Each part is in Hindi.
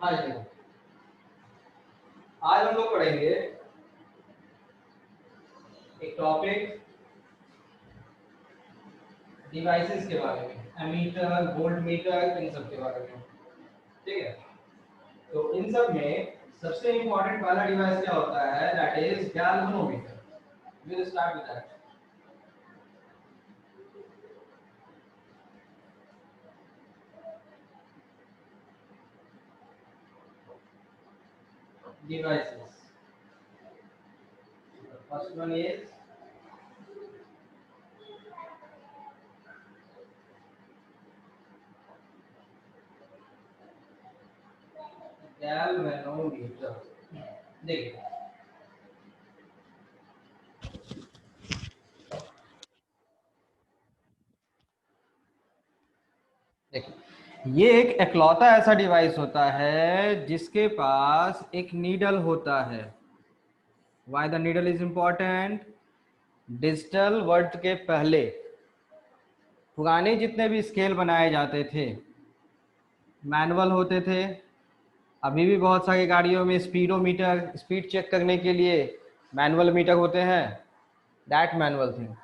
आज आज हम लोग पढ़ेंगे एक टॉपिक डिवाइसेस के बारे में, एमीटर, वोल्ट मीटर, इन सब के बारे में। ठीक है, तो इन सब में सबसे इंपॉर्टेंट वाला डिवाइस क्या होता है, that is galvanometer. Will start with that. Devices. The first one is galvanometer. देखिए, ये एक एकलौता ऐसा डिवाइस होता है जिसके पास एक नीडल होता है। Why the needle is important? Digital word के पहले पुराने जितने भी स्केल बनाए जाते थे मैनुअल होते थे। अभी भी बहुत सारी गाड़ियों में स्पीडोमीटर, स्पीड चेक करने के लिए मैनुअल मीटर होते हैं, दैट मैनुअल थिंग।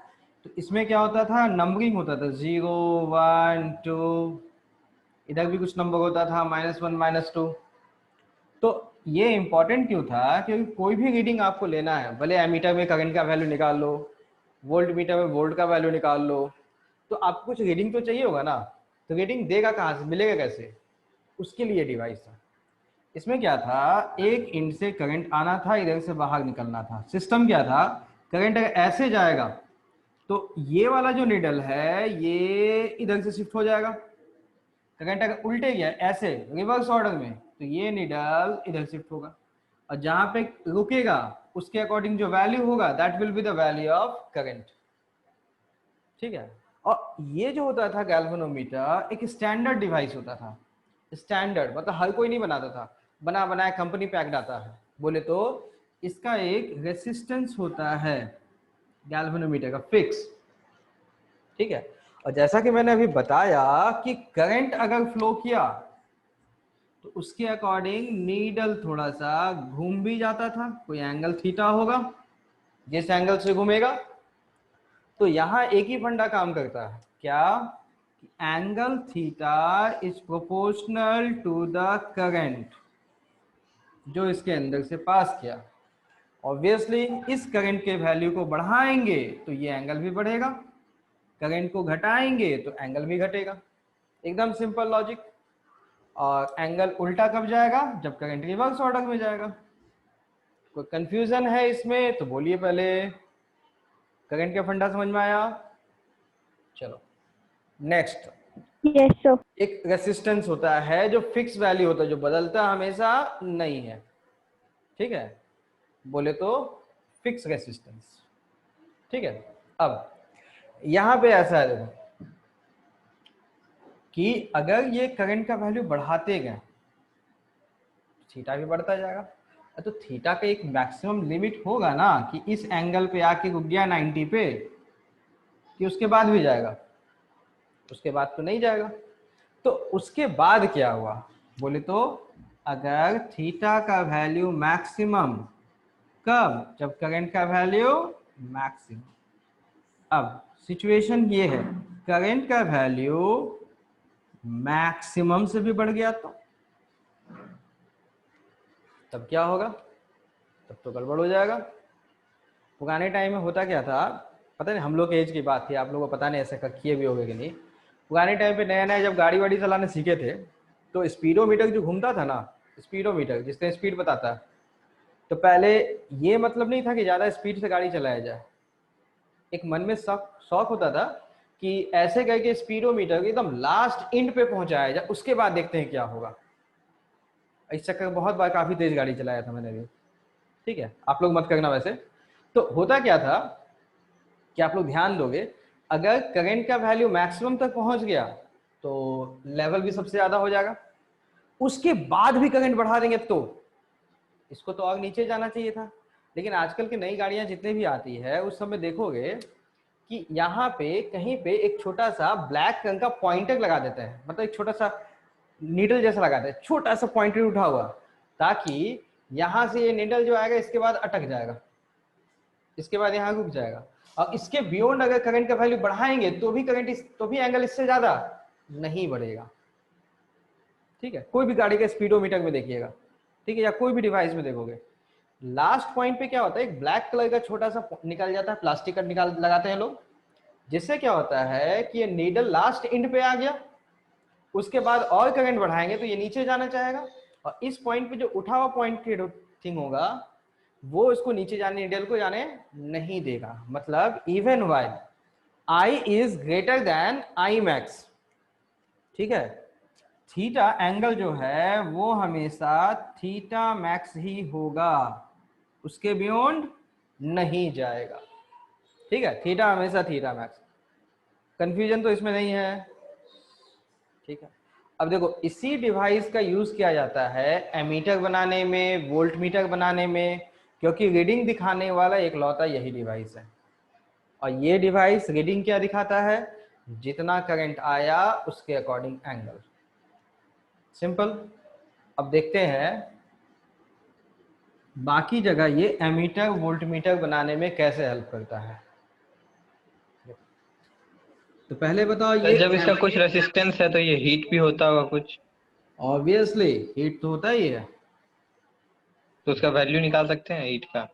तो इसमें क्या होता था, नंबरिंग होता था 0 1 2, इधर भी कुछ नंबर होता था -1 -2। तो ये इंपॉर्टेंट क्यों था, क्योंकि कोई भी रीडिंग आपको लेना है, भले एमीटर में करंट का वैल्यू निकाल लो, वोल्ट मीटर में वोल्ट का वैल्यू निकाल लो, तो आपको कुछ रीडिंग तो चाहिए होगा ना। तो रीडिंग देगा कहाँ से, मिलेगा कैसे, उसके लिए डिवाइस था। इसमें क्या था, एक इंड से करंट आना था, इधर से बाहर निकलना था। सिस्टम क्या था, करंट अगर ऐसे जाएगा तो ये वाला जो नीडल है ये इधर से शिफ्ट हो जाएगा। करंट अगर उल्टे गया ऐसे रिवर्स ऑर्डर में तो ये नीडल इधर शिफ्ट होगा, और जहां पे रुकेगा उसके अकॉर्डिंग जो वैल्यू होगा that will be the value of current. ठीक है, और ये जो होता था गैल्वेनोमीटर एक स्टैंडर्ड डिवाइस होता था। स्टैंडर्ड मतलब हर कोई नहीं बनाता था, बना बनाया कंपनी पैक्ड आता है। बोले तो इसका एक रेसिस्टेंस होता है गैल्वेनोमीटर का फिक्स। ठीक है, और जैसा कि मैंने अभी बताया कि करंट अगर फ्लो किया तो उसके अकॉर्डिंग नीडल थोड़ा सा घूम भी जाता था, कोई एंगल थीटा होगा, जिस एंगल से घूमेगा। तो यहां एक ही फंडा काम करता है, क्या, angle theta is proportional to the current जो इसके अंदर से पास किया। ऑब्वियसली इस करंट के वैल्यू को बढ़ाएंगे तो ये एंगल भी बढ़ेगा, करंट को घटाएंगे तो एंगल भी घटेगा। एकदम सिंपल लॉजिक। और एंगल उल्टा कब जाएगा, जब करंट रिवर्स ऑर्डर में जाएगा। कोई कंफ्यूजन है इसमें तो बोलिए पहले। करंट का फंडा समझ में आया? चलो नेक्स्ट। Yes sir. एक रेसिस्टेंस होता है जो फिक्स वैल्यू होता है, जो बदलता हमेशा नहीं है। ठीक है, बोले तो फिक्स रेसिस्टेंस। ठीक है, अब यहां पे ऐसा है देखो कि अगर ये करंट का वैल्यू बढ़ाते गए थीटा भी बढ़ता जाएगा। तो थीटा का एक मैक्सिमम लिमिट होगा ना कि इस एंगल पे आके रुक गया 90 पे, कि उसके बाद भी जाएगा, उसके बाद तो नहीं जाएगा। तो उसके बाद क्या हुआ, बोले तो अगर थीटा का वैल्यू मैक्सिमम, कब, जब करंट का वैल्यू मैक्सिमम। अब सिचुएशन ये है, करंट का वैल्यू मैक्सिमम से भी बढ़ गया तो तब क्या होगा, तब तो गड़बड़ हो जाएगा। पुराने टाइम में होता क्या था, पता नहीं, हम लोग के एज की बात थी, आप लोगों को पता नहीं ऐसा किए भी होगे कि नहीं। पुराने टाइम पे नया नया जब गाड़ी वाड़ी चलाने सीखे थे तो स्पीडोमीटर जो घूमता था ना, स्पीडोमीटर जिसने स्पीड बताता है, तो पहले ये मतलब नहीं था कि ज़्यादा स्पीड से गाड़ी चलाया जाए। एक मन में शौक होता था कि ऐसे करके स्पीडोमीटर एकदम लास्ट इंड पे पहुंचाया जाए, उसके बाद देखते हैं क्या होगा। इस चक्कर में बहुत बार काफ़ी तेज गाड़ी चलाया था मैंने भी। ठीक है, आप लोग मत करना वैसे। तो होता क्या था कि आप लोग ध्यान दोगे, अगर करंट का वैल्यू मैक्सिमम तक पहुंच गया तो लेवल भी सबसे ज्यादा हो जाएगा, उसके बाद भी करंट बढ़ा देंगे तो इसको तो और नीचे जाना चाहिए था। लेकिन आजकल की नई गाड़ियां जितने भी आती है उस समय देखोगे कि यहाँ पे कहीं पे एक छोटा सा ब्लैक रंग का पॉइंटर लगा देता है, मतलब एक छोटा सा नीडल जैसा लगाते हैं, छोटा सा पॉइंटर उठा हुआ, ताकि यहां से ये नीडल जो आएगा इसके बाद अटक जाएगा, इसके बाद यहाँ रुक जाएगा, और इसके बियॉन्ड अगर करंट का वैल्यू बढ़ाएंगे तो भी तो भी एंगल इससे ज्यादा नहीं बढ़ेगा। ठीक है, कोई भी गाड़ी के स्पीडोमीटर में देखिएगा, ठीक है, या कोई भी डिवाइस में देखोगे, लास्ट पॉइंट पे क्या होता है, एक ब्लैक कलर का छोटा सा निकल जाता है, प्लास्टिक का निकाल लगाते हैं लोग, जिससे क्या होता है कि ये नीडल लास्ट एंड पे आ गया, उसके बाद और करंट बढ़ाएंगे तो ये नीचे जाना चाहेगा, और इस पॉइंट पे जो उठा हुआ पॉइंट की थिंग होगा वो इसको नीचे जाने, नीडल को जाने नहीं देगा। मतलब even while I is greater than I max, ठीक है, थीटा एंगल जो है वो हमेशा थीटा मैक्स ही होगा, उसके बियॉन्ड नहीं जाएगा। ठीक है, थीटा हमेशा थीटा मैक्स, कंफ्यूजन तो इसमें नहीं है। ठीक है, अब देखो इसी डिवाइस का यूज किया जाता है एमीटर बनाने में, वोल्ट मीटर बनाने में, क्योंकि रीडिंग दिखाने वाला एकलौता यही डिवाइस है। और ये डिवाइस रीडिंग क्या दिखाता है, जितना करंट आया उसके अकॉर्डिंग एंगल, सिंपल। अब देखते हैं बाकी जगह ये एमीटर वोल्ट मीटर बनाने में कैसे हेल्प करता है। तो पहले बताओ तो ये जब इसका कुछ रेसिस्टेंस है तो ये हीट भी होता होगा कुछ, ऑब्वियसली हीट तो होता ही है। तो उसका वैल्यू निकाल सकते हैं हीट का।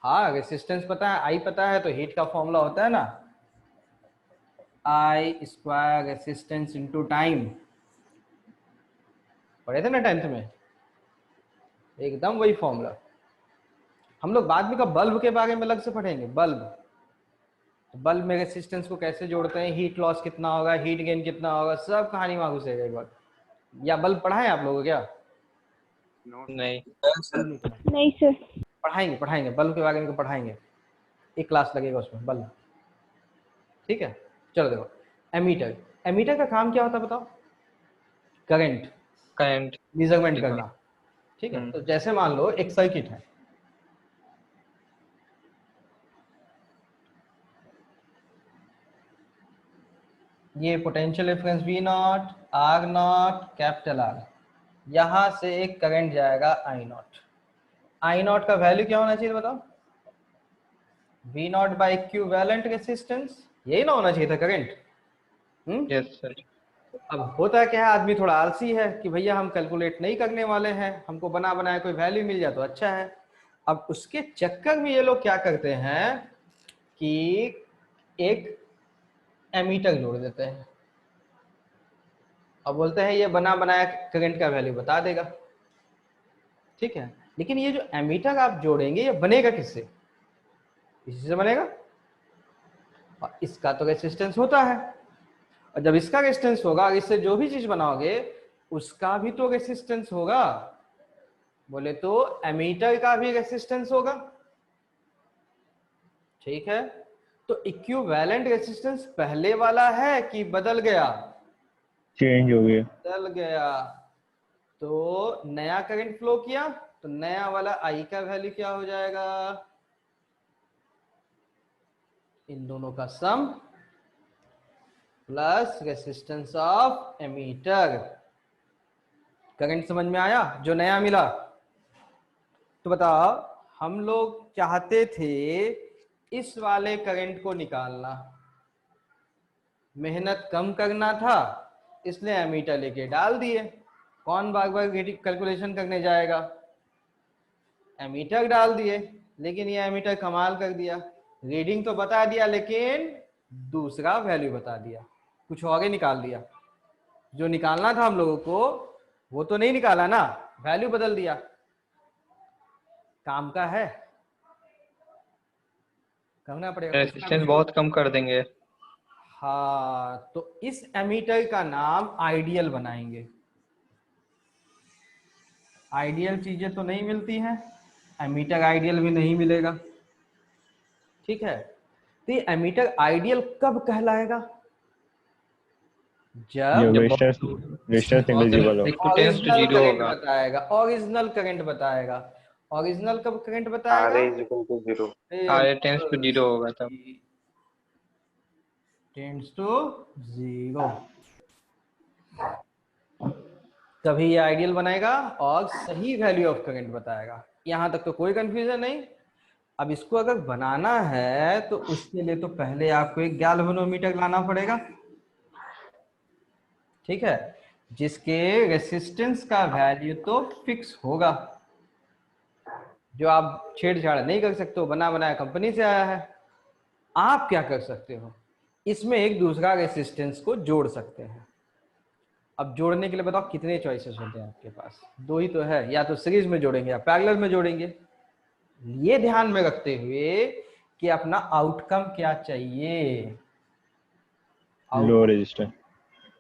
हाँ, रेसिस्टेंस पता है, आई पता है, तो हीट का फॉर्मूला होता है ना, आई स्क्वायर रेसिस्टेंस इंटू टाइम, पढ़े थे ना 10th में, एकदम वही फॉर्मूला। हम लोग बाद में का बल्ब के बारे में अलग से पढ़ेंगे, बल्ब, तो बल्ब में रेसिस्टेंस को कैसे जोड़ते हैं, हीट लॉस कितना होगा, हीट गेन कितना होगा, सब कहानी वहां घुसेगा एक बार। या बल्ब पढ़ाएं आप लोगों को क्या? नहीं। बल्ब नहीं पढ़ाएं? नहीं सर। पढ़ाएंगे पढ़ाएंगे, बल्ब के बारे में तो पढ़ाएंगे, एक क्लास लगेगा उसमें बल्ब। ठीक है, चलो देखो एमीटर, एमीटर का काम क्या होता है बताओ, करंट करंट। मेजरमेंट करना। ठीक है, तो जैसे मान लो एक सर्किट है, ये potential difference V not, R not, capital R, यहां से एक करंट जाएगा I नॉट। I नॉट का वैल्यू क्या होना चाहिए बताओ, V not by equivalent resistance, यही ना होना चाहिए था करंट। Yes sir. अब होता क्या है, आदमी थोड़ा आलसी है कि भैया हम कैलकुलेट नहीं करने वाले हैं, हमको बना बनाया कोई वैल्यू मिल जाए तो अच्छा है। अब उसके चक्कर में ये लोग क्या करते हैं कि एक एमीटर जोड़ देते हैं, अब बोलते हैं ये बना बनाया करंट का वैल्यू बता देगा। ठीक है, लेकिन ये जो एमीटर आप जोड़ेंगे ये बनेगा किससे, इसी से बनेगा, और इसका तो रेसिस्टेंस होता है, और जब इसका रेसिस्टेंस होगा, इससे जो भी चीज बनाओगे उसका भी तो रेसिस्टेंस होगा, बोले तो एमीटर का भी रेसिस्टेंस होगा। ठीक है, तो इक्विवेलेंट रेसिस्टेंस पहले वाला है कि बदल गया, चेंज हो गया, बदल गया, तो नया करंट फ्लो किया तो नया वाला आई का वैल्यू क्या हो जाएगा, इन दोनों का sum plus resistance of ammeter. Current समझ में आया जो नया मिला? तो बताओ, हम लोग चाहते थे इस वाले करंट को निकालना, मेहनत कम करना था, इसलिए एमीटर लेके डाल दिए, कौन बार बार कैलकुलेशन करने जाएगा, एमीटर डाल दिए, लेकिन ये एमीटर कमाल कर दिया, रीडिंग तो बता दिया लेकिन दूसरा वैल्यू बता दिया, कुछ और ही निकाल दिया, जो निकालना था हम लोगों को वो तो नहीं निकाला ना, वैल्यू बदल दिया। काम का है, करना पड़ेगा, रेसिस्टेंस बहुत कम कर देंगे। हाँ, तो इस एमीटर का नाम आइडियल बनाएंगे। आइडियल चीजें तो नहीं मिलती हैं, एमीटर आइडियल भी नहीं मिलेगा। ठीक है, तो ये एमीटर आइडियल कब कहलाएगा, जब रेजिस्टेंस नेग्लिजिबल हो, रेजिस्टेंस तो ओरिजिनल 0 करंट होगा। बताएगा, ओरिजिनल करंट बताएगा। ओरिजिनल कब करंट बताएगा, R टेंस टू 0 होगा तब। Tends to 0। तभी ये आइडियल बनाएगा और सही वैल्यू ऑफ करंट बताएगा। यहां तक तो कोई कंफ्यूजन नहीं। अब इसको अगर बनाना है तो उसके लिए तो पहले आपको एक गैल्वेनोमीटर लाना पड़ेगा, ठीक है, जिसके रेसिस्टेंस का वैल्यू तो फिक्स होगा, जो आप छेड़छाड़ नहीं कर सकते हो, बना बनाया कंपनी से आया है। आप क्या कर सकते हो, इसमें एक दूसरा रेसिस्टेंस को जोड़ सकते हैं। अब जोड़ने के लिए बताओ कितने चॉइसेस होते हैं आपके पास? दो ही तो है, या तो सीरीज में जोड़ेंगे या पैरेलल में जोड़ेंगे। ये ध्यान में रखते हुए कि अपना आउटकम क्या चाहिए, लो रेजिस्टेंस।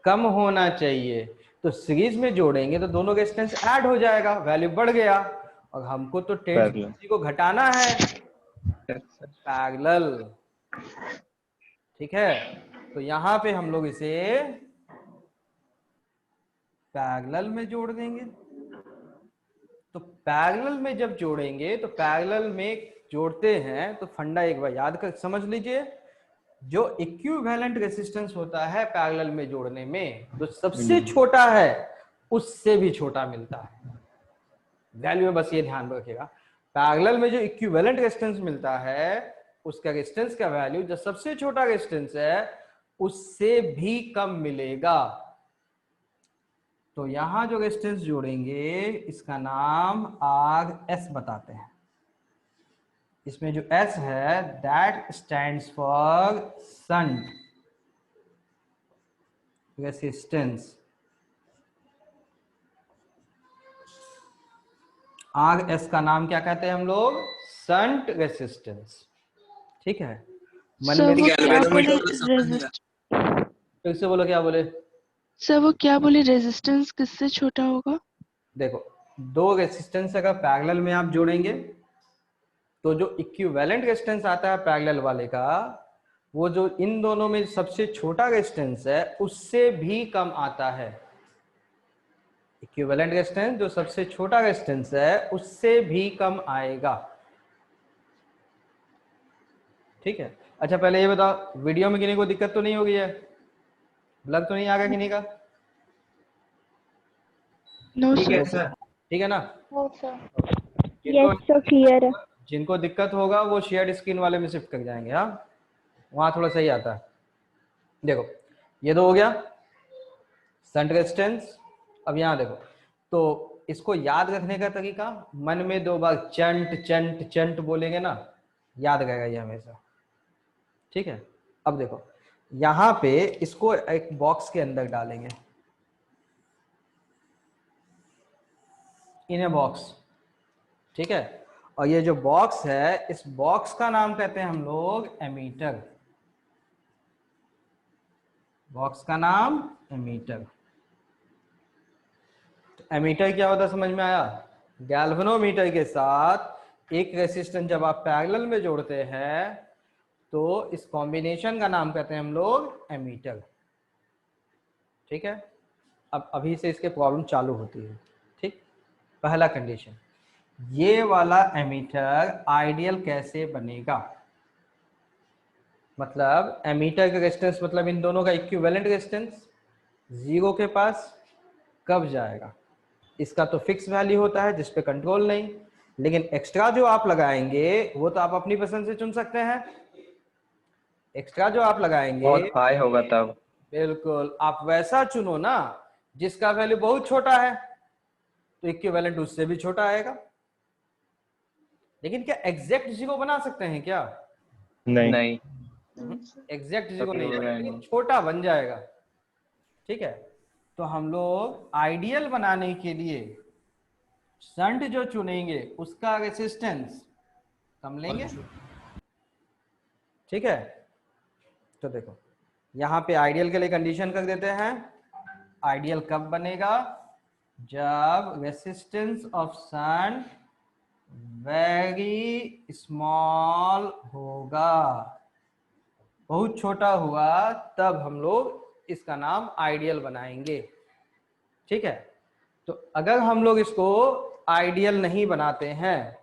कम होना चाहिए। तो सीरीज में जोड़ेंगे तो दोनों रेजिस्टेंस ऐड हो जाएगा, वैल्यू बढ़ गया, और हमको तो पैरेलल। टेंस को घटाना है, पैरेलल। ठीक है, तो यहां पे हम लोग इसे पैरेलल में जोड़ देंगे। तो पैरेलल में जब जोड़ेंगे तो पैरेलल में जोड़ते हैं तो फंडा एक बार याद कर समझ लीजिए, जो इक्विवेलेंट रेजिस्टेंस होता है पैरेलल में जोड़ने में, जो सबसे छोटा है उससे भी छोटा मिलता है। वैल्यू में बस ये ध्यान रखिएगा, पैरेलल में जो इक्विवेलेंट रेजिस्टेंस मिलता है उसका रेजिस्टेंस का वैल्यू जो सबसे छोटा रेजिस्टेंस है उससे भी कम मिलेगा। तो यहां जो रेजिस्टेंस जोड़ेंगे इसका नाम RS बताते हैं। इसमें जो S है that stands for shunt resistance. RS का नाम क्या कहते हैं हम लोग? Shunt resistance. ठीक है, मन सर में वो क्या बोले फिर से बोलो, क्या बोले? सर वो क्या बोले रेजिस्टेंस किससे छोटा होगा? देखो, दो रेसिस्टेंस अगर पैरेलल में आप जोड़ेंगे तो जो इक्विवेलेंट रेजिस्टेंस आता है पैरेलल वाले का, वो जो इन दोनों में सबसे छोटा रेजिस्टेंस है उससे भी कम आता है। इक्विवेलेंट रेजिस्टेंस जो सबसे छोटा रेजिस्टेंस है उससे भी कम आएगा। ठीक है, अच्छा पहले ये बताओ, वीडियो में किसी को दिक्कत तो नहीं हो गई है? ब्लग तो नहीं आ गया किसी का? नो ठीक है सर। सर, ठीक है ना? यस सर, क्लियर है। जिनको दिक्कत होगा वो शेयर्ड स्क्रीन वाले में शिफ्ट कर जाएंगे। हाँ, वहां थोड़ा सही आता है। देखो, ये तो हो गया शंट रेजिस्टेंस। अब यहां देखो, तो इसको याद रखने का तरीका, मन में दो बार चंट चंट चंट बोलेंगे ना, याद रहेगा ये हमेशा। ठीक है, अब देखो यहां पे इसको एक बॉक्स के अंदर डालेंगे, इन ए बॉक्स। ठीक है, और ये जो बॉक्स है इस बॉक्स का नाम कहते हैं हम लोग एमीटर। बॉक्स का नाम एमीटर। तो एमीटर क्या होता है समझ में आया? गैल्वेनोमीटर के साथ एक रेसिस्टेंस जब आप पैरेलल में जोड़ते हैं तो इस कॉम्बिनेशन का नाम कहते हैं हम लोग एमीटर। ठीक है, अब अभी से इसके प्रॉब्लम चालू होती है। ठीक, पहला कंडीशन, ये वाला एमीटर आइडियल कैसे बनेगा? मतलब एमीटर का रेजिस्टेंस मतलब इन दोनों का इक्विवेलेंट रेजिस्टेंस जीरो के पास कब जाएगा? इसका तो फिक्स वैल्यू होता है जिस पे कंट्रोल नहीं, लेकिन एक्स्ट्रा जो आप लगाएंगे वो तो आप अपनी पसंद से चुन सकते हैं। एक्स्ट्रा जो आप लगाएंगे बहुत हाई होगा तब। बिल्कुल आप वैसा चुनो ना जिसका वैल्यू बहुत छोटा है, तो इक्विवेलेंट उससे भी छोटा आएगा। लेकिन क्या एग्जैक्ट जीरो बना सकते हैं क्या? नहीं, एग्जैक्ट जीरो नहीं होगा बनेगा, नहीं। लेकिन छोटा बन जाएगा। ठीक है, तो हम लोग आइडियल बनाने के लिए शंट जो चुनेंगे उसका रेसिस्टेंस कम लेंगे। ठीक है, तो देखो यहां पे आइडियल के लिए कंडीशन कर देते हैं। आइडियल कब बनेगा? जब resistance of shunt very small होगा, बहुत छोटा हुआ, तब हम लोग इसका नाम आइडियल बनाएंगे। ठीक है, तो अगर हम लोग इसको आइडियल नहीं बनाते हैं,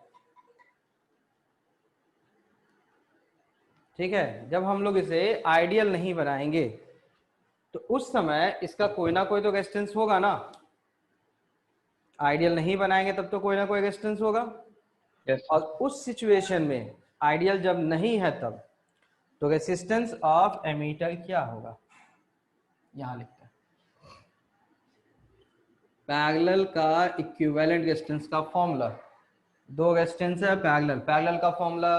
ठीक है, जब हम लोग इसे आइडियल नहीं बनाएंगे तो उस समय इसका कोई ना कोई तो रेजिस्टेंस होगा ना। आइडियल नहीं बनाएंगे तब तो कोई ना कोई रेजिस्टेंस होगा, यस और उस सिचुएशन में आइडियल जब नहीं है तब तो रेजिस्टेंस ऑफ एमीटर क्या होगा, यहां लिखते हैं पैरेलल का इक्विवेलेंट रेजिस्टेंस का फॉर्मूला। दो रेजिस्टेंस है पैरेलल, पैरेलल का formula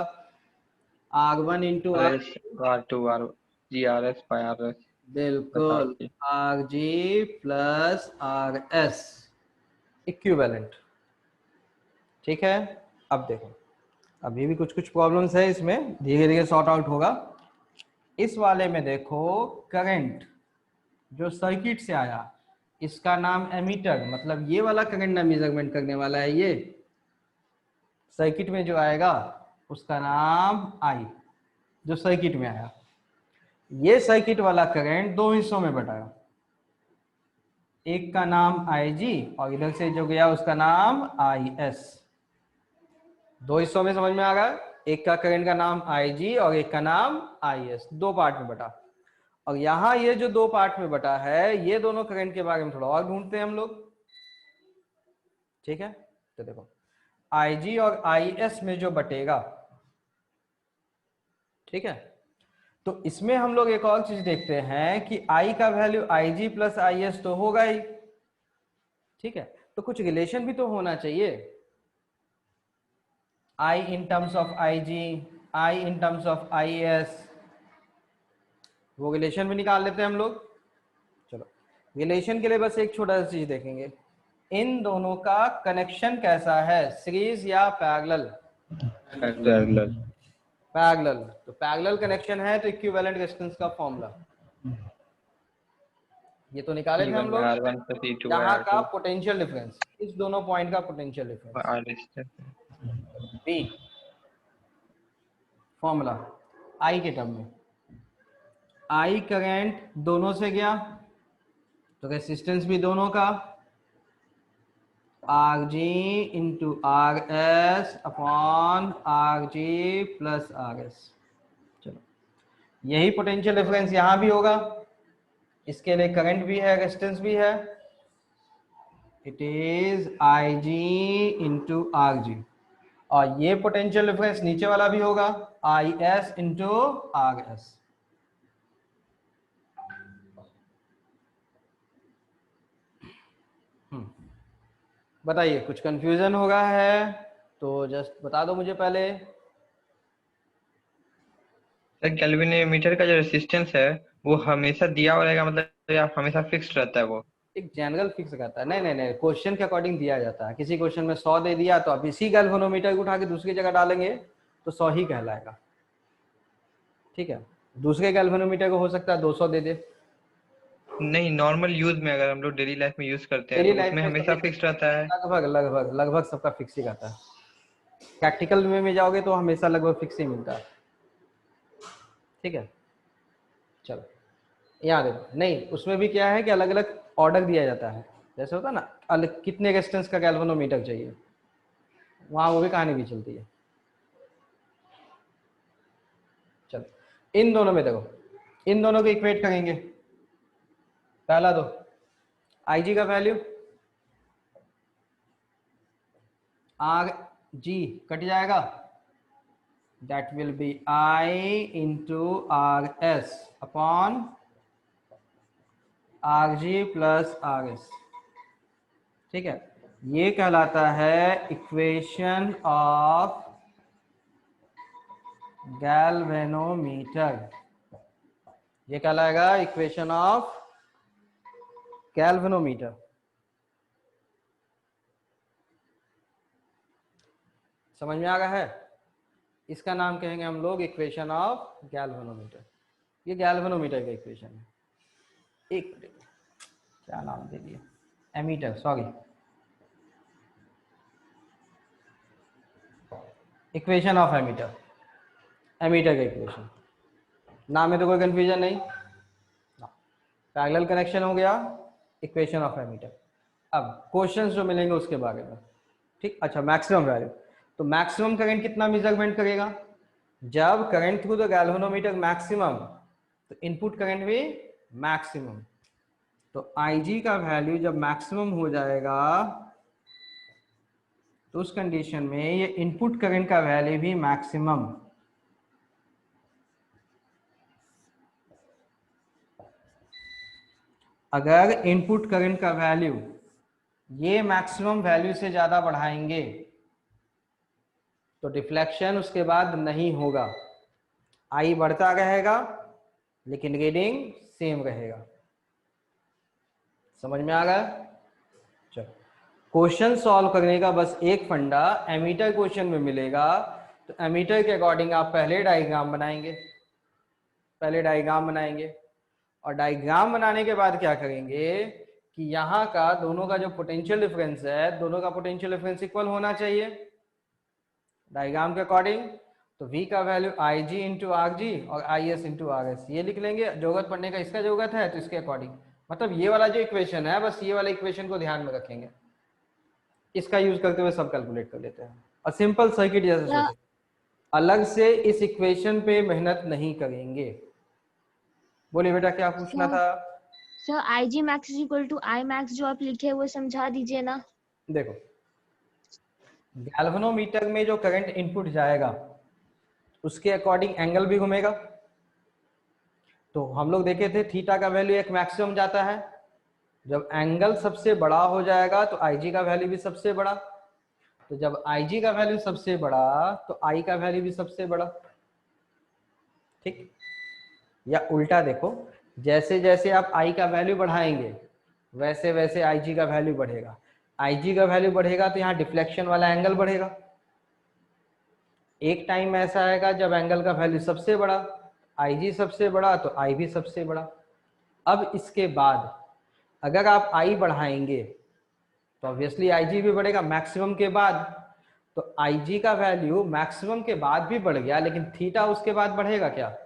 R1 into R, R2 R GRS by RS बिल्कुल RG प्लस RS इक्विवेलेंट। ठीक है, अब देखो अभी भी कुछ कुछ प्रॉब्लम्स है इसमें, धीरे धीरे सॉर्ट आउट होगा। इस वाले में देखो करंट जो सर्किट से आया इसका नाम एमीटर, मतलब ये वाला करंट ना मेजरमेंट करने वाला है, ये सर्किट में जो आएगा उसका नाम आई, जो सर्किट में आया। ये सर्किट वाला करंट दो हिस्सों में बटाया, एक का नाम IG और इधर से जो गया उसका नाम IS। दो हिस्सों में समझ में आ गया, एक का करंट का नाम IG और एक का नाम IS, दो पार्ट में बटा। और यहाँ ये जो दो पार्ट में बटा है ये दोनों करंट के बारे में थोड़ा और ढूंढते हैं हम लोग। ठीक है, तो देखो IG और IS में जो बटेगा, ठीक है, तो इसमें हम लोग एक और चीज देखते हैं कि I का वैल्यू IG प्लस IS तो होगा ही। ठीक है, तो कुछ रिलेशन भी तो होना चाहिए, I in terms of IG, I in terms of IS, वो रिलेशन भी निकाल लेते हैं हम लोग। चलो रिलेशन के लिए बस एक छोटा सा चीज देखेंगे, इन दोनों का कनेक्शन कैसा है, सीरीज या पैरेलल? पैरेलल। पैरेलल, तो पैरेलल कनेक्शन है तो इक्विवेलेंट रेजिस्टेंस का फॉर्मूला ये तो निकाले थे हम लोग, R1 plus E2 by यहाँ का R2 पोटेंशियल डिफरेंस, इस दोनों पॉइंट का पोटेंशियल डिफरेंस R resistance बी फॉर्मूला आई के टर्म में। आई करंट दोनों से गया तो रेसिस्टेंस भी दोनों का Rg into RS upon Rg plus RS। चलो यही पोटेंशियल डिफरेंस यहां भी होगा, इसके लिए करंट भी है रेजिस्टेंस भी है, it is Ig into Rg, और ये पोटेंशियल डिफरेंस नीचे वाला भी होगा IS इंटू RS। बताइए कुछ कंफ्यूजन होगा है तो जस्ट बता दो मुझे पहले। सर कैल्विनोमीटर का जो रेजिस्टेंस है वो हमेशा दिया हुआ रहेगा, मतलब या हमेशा फिक्स्ड रहता है वो? एक जनरल फिक्स रहता है, नहीं नहीं नहीं, क्वेश्चन के अकॉर्डिंग दिया जाता है। किसी क्वेश्चन में 100 दे दिया तो आप इसी गैल्वेनोमीटर को उठा के दूसरी जगह डालेंगे तो 100 ही कहलाएगा। ठीक है, दूसरे गैल्वेनोमीटर को हो सकता है 200 दे दे। नहीं, नॉर्मल यूज में अगर हम लोग डेली लाइफ में यूज करते हैं डेली तो लाइफ उसमें में हमेशा फिक्स्ड रहता है। लगभग लगभग लगभग सबका फिक्स ही रहता है। प्रैक्टिकल में जाओगे तो हमेशा लगभग फिक्स ही मिलता है। ठीक है, चलो यहाँ देखो, नहीं उसमें भी क्या है कि अलग अलग ऑर्डर दिया जाता है, जैसे होता है ना अलग कितने रेजिस्टेंस का गैल्वेनोमीटर चाहिए, वहां वो भी कहानी भी चलती है। चलो इन दोनों में देखो, इन दोनों को इक्वेट करेंगे। पहला दो IG का वैल्यू Rg कट जाएगा, that will be I into RS upon Rg plus RS। ठीक है, ये कहलाता है इक्वेशन ऑफ गैल्वेनोमीटर, ये कहलाएगा इक्वेशन ऑफ गैल्वेनोमीटर। समझ में आ गया है? इसका नाम कहेंगे हम लोग इक्वेशन ऑफ गैल्वेनोमीटर। ये गैल्वेनोमीटर का इक्वेशन है। एक क्या नाम दे दिया, ammeter, sorry, equation of ammeter, ammeter का इक्वेशन। नाम में तो कोई कंफ्यूजन नहीं, पैरेलल कनेक्शन हो गया, इक्वेशन ऑफ एमीटर। अब क्वेश्चंस जो मिलेंगे उसके बारे में। ठीक, अच्छा मैक्सिमम वैल्यू, तो मैक्सिमम करंट कितना मेजरमेंट करेगा, जब current through the galvanometer maximum तो इनपुट करंट भी मैक्सिमम। तो IG का वैल्यू जब मैक्सिमम हो जाएगा तो उस कंडीशन में ये इनपुट करंट का वैल्यू भी मैक्सिमम अगर इनपुट करंट का वैल्यू ये मैक्सिमम वैल्यू से ज्यादा बढ़ाएंगे तो डिफ्लेक्शन उसके बाद नहीं होगा, आई बढ़ता रहेगा लेकिन रीडिंग सेम रहेगा। समझ में आ गया? चलो, क्वेश्चन सॉल्व करने का बस एक फंडा एमीटर क्वेश्चन में मिलेगा। तो एमीटर के अकॉर्डिंग आप पहले डायग्राम बनाएंगे, और डायग्राम बनाने के बाद क्या करेंगे कि यहाँ का दोनों का जो पोटेंशियल डिफरेंस है, दोनों का पोटेंशियल डिफरेंस इक्वल होना चाहिए डायग्राम के अकॉर्डिंग। तो V का value IG into R G और IS इंटू आर एस, ये लिख लेंगे। जरूरत पड़ने का इसका जरूरत है तो इसके अकॉर्डिंग, मतलब ये वाला जो इक्वेशन है बस ये वाला इक्वेशन को ध्यान में रखेंगे, इसका यूज करते हुए सब कैलकुलेट कर लेते हैं। और सिंपल सर्किट जैसे सोचें, अलग से इस इक्वेशन पे मेहनत नहीं करेंगे। बोलिए बेटा क्या पूछना था? Sir IG max is equal to I max जो आप लिखे वो समझा दीजिए ना। देखो, गैल्वेनोमीटर में जो करंट इनपुट जाएगा उसके अकॉर्डिंग एंगल भी घूमेगा। तो हम लोग देखे थे थीटा का वैल्यू एक मैक्सिमम जाता है, जब एंगल सबसे बड़ा हो जाएगा तो IG का वैल्यू भी सबसे बड़ा। तो जब IG का वैल्यू सबसे बड़ा तो I का वैल्यू भी सबसे बड़ा। ठीक, या उल्टा देखो, जैसे जैसे आप I का वैल्यू बढ़ाएंगे वैसे वैसे IG का वैल्यू बढ़ेगा। IG का वैल्यू बढ़ेगा तो यहाँ डिफ्लेक्शन वाला एंगल बढ़ेगा। एक टाइम ऐसा आएगा जब एंगल का वैल्यू सबसे बड़ा, IG सबसे बड़ा, तो I भी सबसे बड़ा। अब इसके बाद अगर आप I बढ़ाएंगे तो ऑब्वियसली IG भी बढ़ेगा मैक्सिमम के बाद। तो IG का वैल्यू मैक्सिमम के बाद भी बढ़ गया, लेकिन थीटा उसके बाद बढ़ेगा क्या?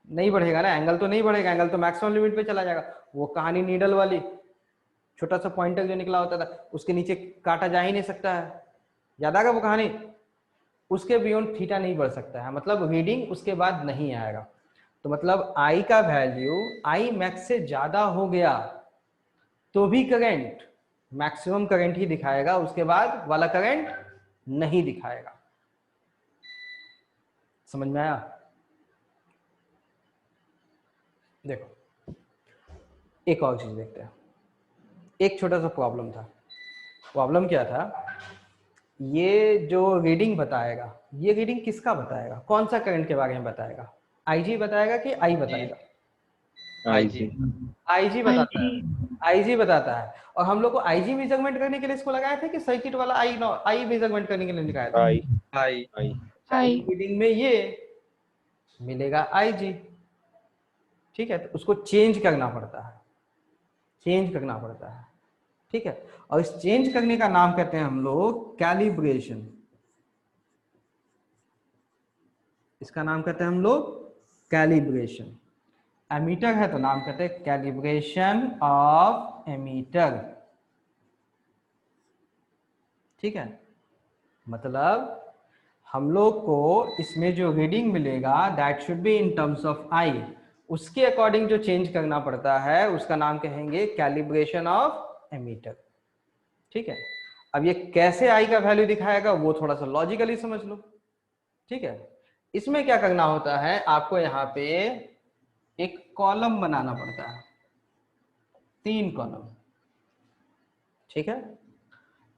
नहीं बढ़ेगा ना, एंगल तो नहीं बढ़ेगा, एंगल तो मैक्सिमम लिमिट पे चला जाएगा। वो कहानी नीडल वाली, छोटा सा पॉइंटर जो निकला होता था उसके नीचे काटा जा ही नहीं सकता है, याद आएगा वो कहानी? उसके बियॉन्ड थीटा नहीं बढ़ सकता है, मतलब रीडिंग उसके बाद नहीं आएगा। तो मतलब I का वैल्यू I मैक्स से ज्यादा हो गया तो भी करंट मैक्सिमम करंट ही दिखाएगा, उसके बाद वाला करंट नहीं दिखाएगा। समझ में आया? देखो एक और चीज देखते हैं। एक छोटा सा प्रॉब्लम था। प्रॉब्लम क्या था? ये जो रीडिंग बताएगा, ये रीडिंग किसका बताएगा? कौन सा करंट के बारे में बताएगा? IG बताएगा कि I बताएगा? IG बताता है, IG बताता है। और हम लोग को IG मेजरमेंट करने के लिए इसको लगाया था कि सर्किट वाला I मेजरमेंट करने के लिए लगाया था? रीडिंग में ये मिलेगा IG, ठीक है? तो उसको चेंज करना पड़ता है, ठीक है? और इस चेंज करने का नाम कहते हैं हम लोग कैलिब्रेशन। इसका नाम कहते हैं हम लोग कैलिब्रेशन। एमीटर है तो नाम कहते हैं कैलिब्रेशन ऑफ एमीटर, ठीक है? मतलब हम लोग को इसमें जो रीडिंग मिलेगा that should be in terms of I, उसके अकॉर्डिंग जो चेंज करना पड़ता है उसका नाम कहेंगे कैलिब्रेशन ऑफ एमीटर, ठीक है? अब ये कैसे I का वैल्यू दिखाएगा वो थोड़ा सा लॉजिकली समझ लो, ठीक है? इसमें क्या करना होता है, आपको यहाँ पे एक कॉलम बनाना पड़ता है, 3 कॉलम, ठीक है?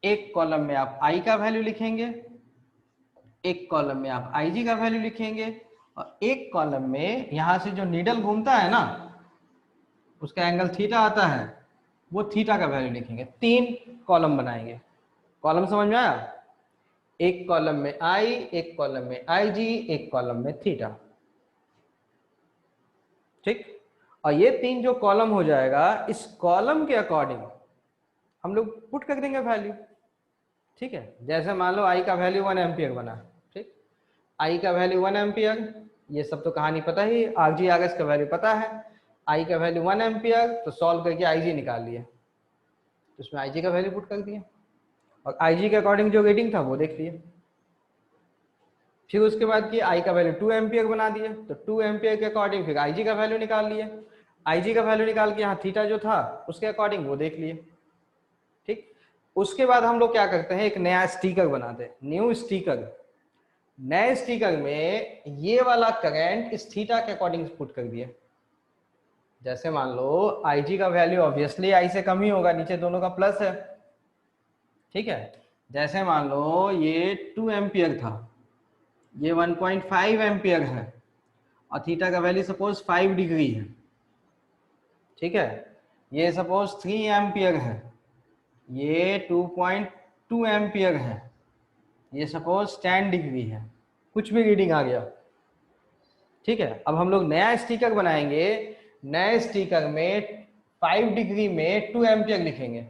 एक कॉलम में आप I का वैल्यू लिखेंगे, एक कॉलम में आप IG का वैल्यू लिखेंगे, और एक कॉलम में यहां से जो नीडल घूमता है ना उसका एंगल थीटा आता है, वो थीटा का वैल्यू लिखेंगे। 3 कॉलम बनाएंगे। कॉलम समझ में आया? एक कॉलम में I, एक कॉलम में IG, एक कॉलम में थीटा, ठीक? और ये 3 जो कॉलम हो जाएगा, इस कॉलम के अकॉर्डिंग हम लोग पुट कर देंगे वैल्यू, ठीक है? जैसे मान लो I का वैल्यू 1 एम्पियर बना, ठीक? I का वैल्यू 1 एम्पियर, ये सब तो कहानी पता ही, RG RS का वैल्यू पता है। I का वैल्यू 1 एम्पियर, तो सॉल्व करके IG निकाल लिए, तो उसमें IG का वैल्यू पुट कर दिए और IG के अकॉर्डिंग जो रीडिंग था वो देख लिए। फिर उसके बाद कि I का वैल्यू 2 एम्पियर बना दिए, तो 2 एम्पियर के अकॉर्डिंग फिर IG का वैल्यू निकाल लिए। IG का वैल्यू निकाल के यहाँ थीटा जो था उसके अकॉर्डिंग वो देख लिए, ठीक? उसके बाद हम लोग क्या करते हैं, एक नया स्टिकर बनाते हैं, न्यू स्टिकर। नए स्टिकर में ये वाला करंट इस थीटा के अकॉर्डिंग पुट कर दिया। जैसे मान लो IG का वैल्यू ऑब्वियसली I से कम ही होगा, नीचे दोनों का प्लस है, ठीक है। जैसे मान लो ये 2 एम्पियर था, ये 1.5 एम्पियर है, और थीटा का वैल्यू सपोज 5 डिग्री है, ठीक है। ये सपोज 3 एम्पियर है, ये 2.2 एम्पियर है, ये सपोज 10 डिग्री है, कुछ भी रीडिंग आ गया, ठीक है। अब हम लोग नया स्टिकर बनाएंगे, नए स्टिकर में 5 डिग्री में 2 एम्पियर लिखेंगे,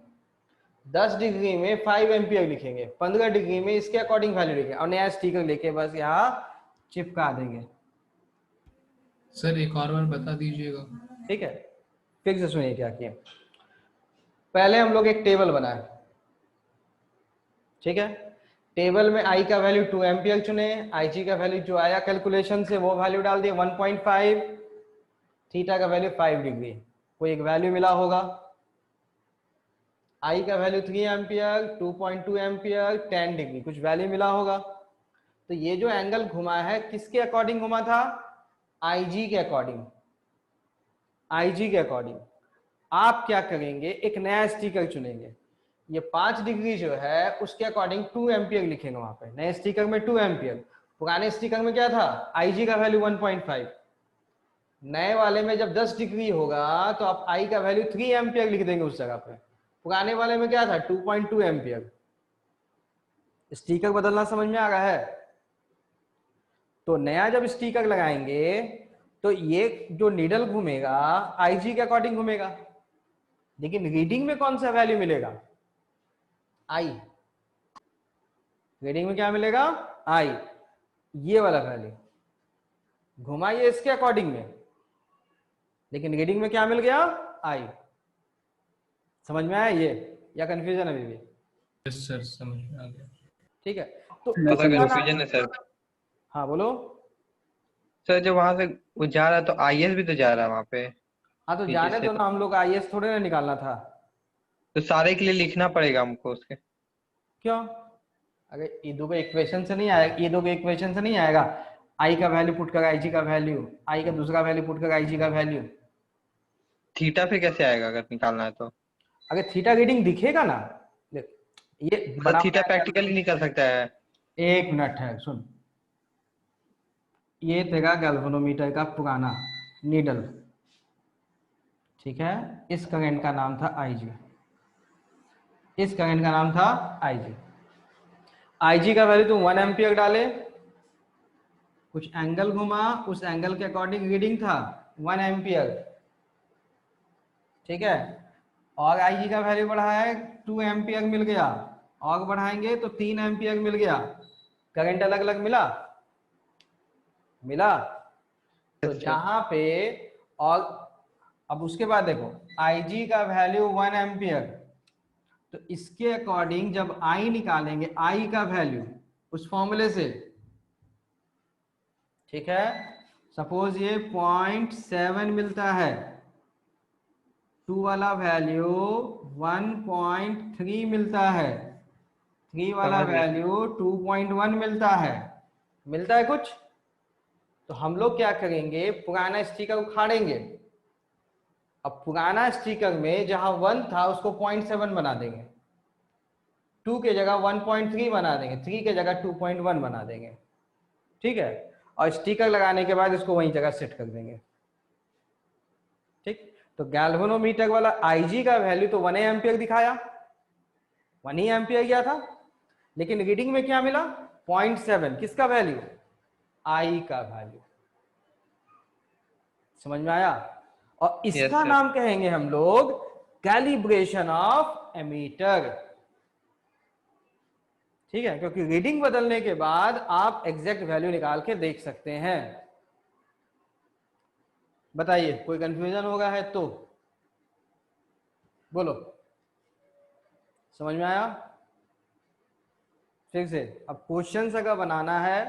10 डिग्री में 5 एम्पियर लिखेंगे, 15 डिग्री में इसके अकॉर्डिंग वैल्यू लिखेंगे, और नया स्टिकर लेके बस यहाँ चिपका देंगे। सर एक और बार बता दीजिएगा। ठीक है, फिर से सुनिए क्या किए। पहले हम लोग एक टेबल बनाए, ठीक है। टेबल में I का वैल्यू 2 एम्पियर चुने, IG का वैल्यू जो आया कैलकुलेशन से वो वैल्यू डाल दिए 1.5, थीटा का वैल्यू 5 डिग्री, कोई एक वैल्यू मिला होगा। I का वैल्यू 3 एम्पियर, 2.2 एम्पियर, 10 डिग्री, कुछ वैल्यू मिला होगा। तो ये जो एंगल घुमा है किसके अकॉर्डिंग घुमा था, IG के अकॉर्डिंग, IG के अकॉर्डिंग। आप क्या करेंगे, एक नया स्टिकर चुनेंगे, ये 5 डिग्री जो है उसके अकॉर्डिंग 2 एम्पियर लिखेंगे वहां पे, नए स्टिकर में 2 एम्पियर, पुराने स्टिकर में क्या था, IG का वैल्यू 1.5, नए वाले में जब 10 डिग्री होगा तो आप I का वैल्यू 3 एम्पियर लिख देंगे उस जगह पे, पुराने वाले में क्या था 2.2 एम्पियर। स्टिकर बदलना समझ में आ रहा है। तो नया जब स्टिकर लगाएंगे तो ये जो नीडल घूमेगा IG के अकॉर्डिंग घूमेगा, लेकिन रीडिंग में कौन सा वैल्यू मिलेगा, I। रीडिंग में क्या मिलेगा, I, ये वाला वैल्यू घुमाइए इसके अकॉर्डिंग में, लेकिन रीडिंग में क्या मिल गया, I। समझ में आया ये, या कंफ्यूजन अभी भी? यस सर, समझ में आ गया। ठीक है, तो थोड़ा कंफ्यूजन है सर। हाँ बोलो। सर जब वहां से वो जा रहा है तो IS भी तो जा रहा है वहां पे। हाँ तो नीचे जाने से दो ना, हम लोग IS थोड़े ना निकालना था। तो सारे के लिए लिखना पड़ेगा हमको उसके। क्यों, अगर ये दो के इक्वेशन से नहीं आएगा, ये दो के इक्वेशन से नहीं आएगा, I का वैल्यू पुट कर IG का वैल्यू, I का दूसरा वैल्यू पुट कर IG का वैल्यू। थीटा फिर कैसे आएगा अगर निकालना है तो? अगर थीटा रीडिंग दिखेगा ना, देख ये मतलब बड़ा थीटा प्रैक्टिकली निकल सकता है। एक मिनट है, सुन, ये तेरा गैल्वेनोमीटर का पुराना नीडल, ठीक है। इस करंट का नाम था IG, इस करंट का नाम था IG। IG का वैल्यू तुम 1 एम्पियर डाले, कुछ एंगल घुमा, उस एंगल के अकॉर्डिंग रीडिंग था 1 एम्पियर, ठीक है। और IG का वैल्यू बढ़ाया है 2 एम्पियर मिल गया, और बढ़ाएंगे तो 3 एम्पियर मिल गया, करंट अलग अलग मिला, मिला। तो जहां पे, और अब उसके बाद देखो IG का वैल्यू 1 एम्पियर, तो इसके अकॉर्डिंग जब I निकालेंगे, I का वैल्यू उस फॉर्मूले से, ठीक है। सपोज ये 0.7 मिलता है, 2 वाला वैल्यू 1.3 मिलता है, 3 वाला वैल्यू 2.1 मिलता है कुछ। तो हम लोग क्या करेंगे, पुराना स्टिकर उखाड़ेंगे, अब पुराना स्टिकर में जहां 1 था उसको 0.7 बना देंगे, 2 के जगह 1.3 बना देंगे, 3 के जगह 2.1 बना देंगे, ठीक है। और स्टिकर लगाने के बाद इसको वहीं जगह सेट कर देंगे, ठीक। तो गैल्वेनोमीटर वाला IG का वैल्यू तो 1 एम्पियर दिखाया, 1 ही एम्पियर गया था, लेकिन रीडिंग में क्या मिला, 0.7, किसका वैल्यू, I का वैल्यू। समझ में आया? और इसका नाम कहेंगे हम लोग कैलिब्रेशन ऑफ एमीटर, ठीक है, क्योंकि रीडिंग बदलने के बाद आप एग्जैक्ट वैल्यू निकाल के देख सकते हैं। बताइए, कोई कंफ्यूजन होगा है तो बोलो। समझ में आया? फिर से अब क्वेश्चन अगर बनाना है,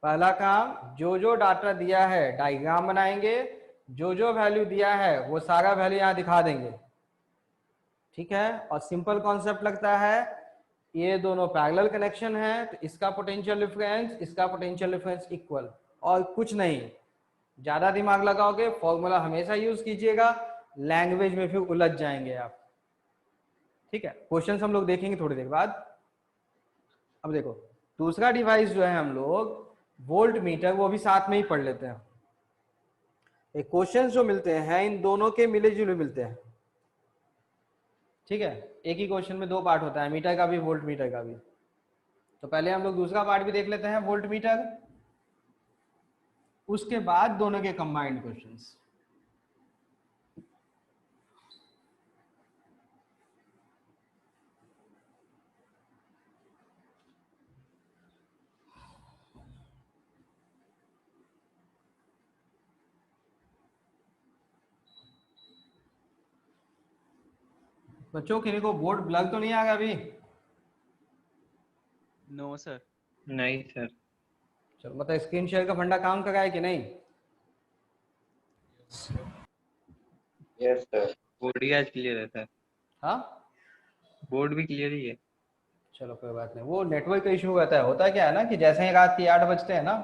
पहला काम जो जो डाटा दिया है डायग्राम बनाएंगे, जो जो वैल्यू दिया है वो सारा वैल्यू यहां दिखा देंगे, ठीक है, और सिंपल कॉन्सेप्ट लगता है, ये दोनों पैरेलल कनेक्शन है तो इसका पोटेंशियल डिफरेंस, इसका पोटेंशियल डिफरेंस इक्वल, और कुछ नहीं। ज्यादा दिमाग लगाओगे फॉर्मूला हमेशा यूज कीजिएगा, लैंग्वेज में फिर उलझ जाएंगे आप। ठीक है, क्वेश्चंस हम लोग देखेंगे थोड़ी देर बाद। अब देखो दूसरा डिवाइस जो है हम लोग वोल्ट मीटर, वो भी साथ में ही पढ़ लेते हैं। एक क्वेश्चंस जो मिलते हैं इन दोनों के मिले जुले मिलते हैं। ठीक है, एक ही क्वेश्चन में दो पार्ट होता है, मीटर का भी वोल्ट मीटर का भी। तो पहले हम लोग दूसरा पार्ट भी देख लेते हैं वोल्ट मीटर, उसके बाद दोनों के कंबाइंड क्वेश्चंस। बच्चों किन्हीं को बोर्ड ब्लग तो नहीं आ गया अभी? No sir. नहीं सर। चलो मतलब स्क्रीन शेयर का फंडा काम कर रहा है कि नहीं? Yes sir. बोर्ड ही आज क्लियर है सर। हाँ बोर्ड भी क्लियर ही है। चलो कोई बात नहीं, वो नेटवर्क का इशू रहता है। होता क्या है ना कि जैसे ही रात के 8 बजते हैं ना,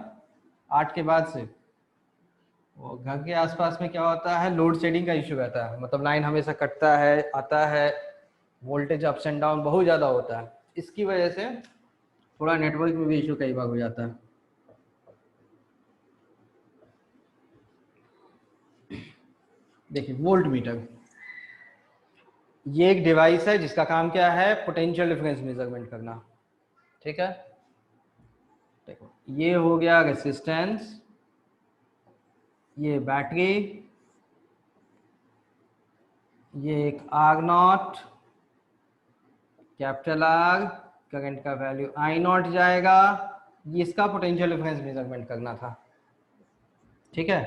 8 के बाद से वो घर के आसपास में क्या होता है, लोड शेडिंग का इशू रहता है। मतलब लाइन हमेशा कटता है, आता है, वोल्टेज अप्स एंड डाउन बहुत ज़्यादा होता है। इसकी वजह से थोड़ा नेटवर्क में भी इशू कई बार हो जाता है। देखिए वोल्ट मीटर, ये एक डिवाइस है जिसका काम क्या है, पोटेंशियल डिफरेंस मेजरमेंट करना। ठीक है, देखो ये हो गया रेसिस्टेंस, ये बैटरी, ये एक R naught, capital R, current का वैल्यू आई नॉट जाएगा, ये इसका पोटेंशियल डिफरेंस मेजरमेंट करना था। ठीक है,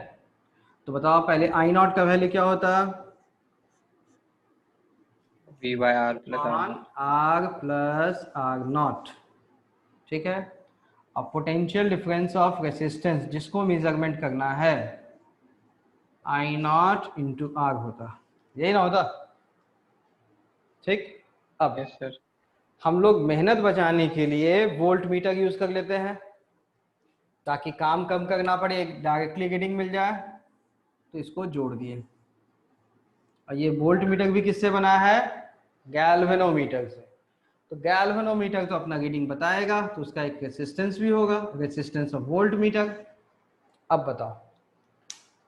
तो बताओ पहले आई नॉट का वैल्यू क्या होता? V by R plus R। R plus R naught. ठीक है, अब पोटेंशियल डिफरेंस ऑफ रेसिस्टेंस जिसको मेजरमेंट करना है, आई नॉट इंटू आर होता, यही ना होता? ठीक, अब यस सर। हम लोग मेहनत बचाने के लिए वोल्ट मीटर यूज कर लेते हैं ताकि काम कम करना पड़े, डायरेक्टली रीडिंग मिल जाए। तो इसको जोड़ दिए, और ये वोल्ट मीटर भी किससे बना है, गैल्वेनोमीटर से। तो गैल्वेनोमीटर तो अपना रीडिंग बताएगा, तो उसका एक रेसिस्टेंस भी होगा, रेसिस्टेंस ऑफ वोल्ट मीटर। अब बताओ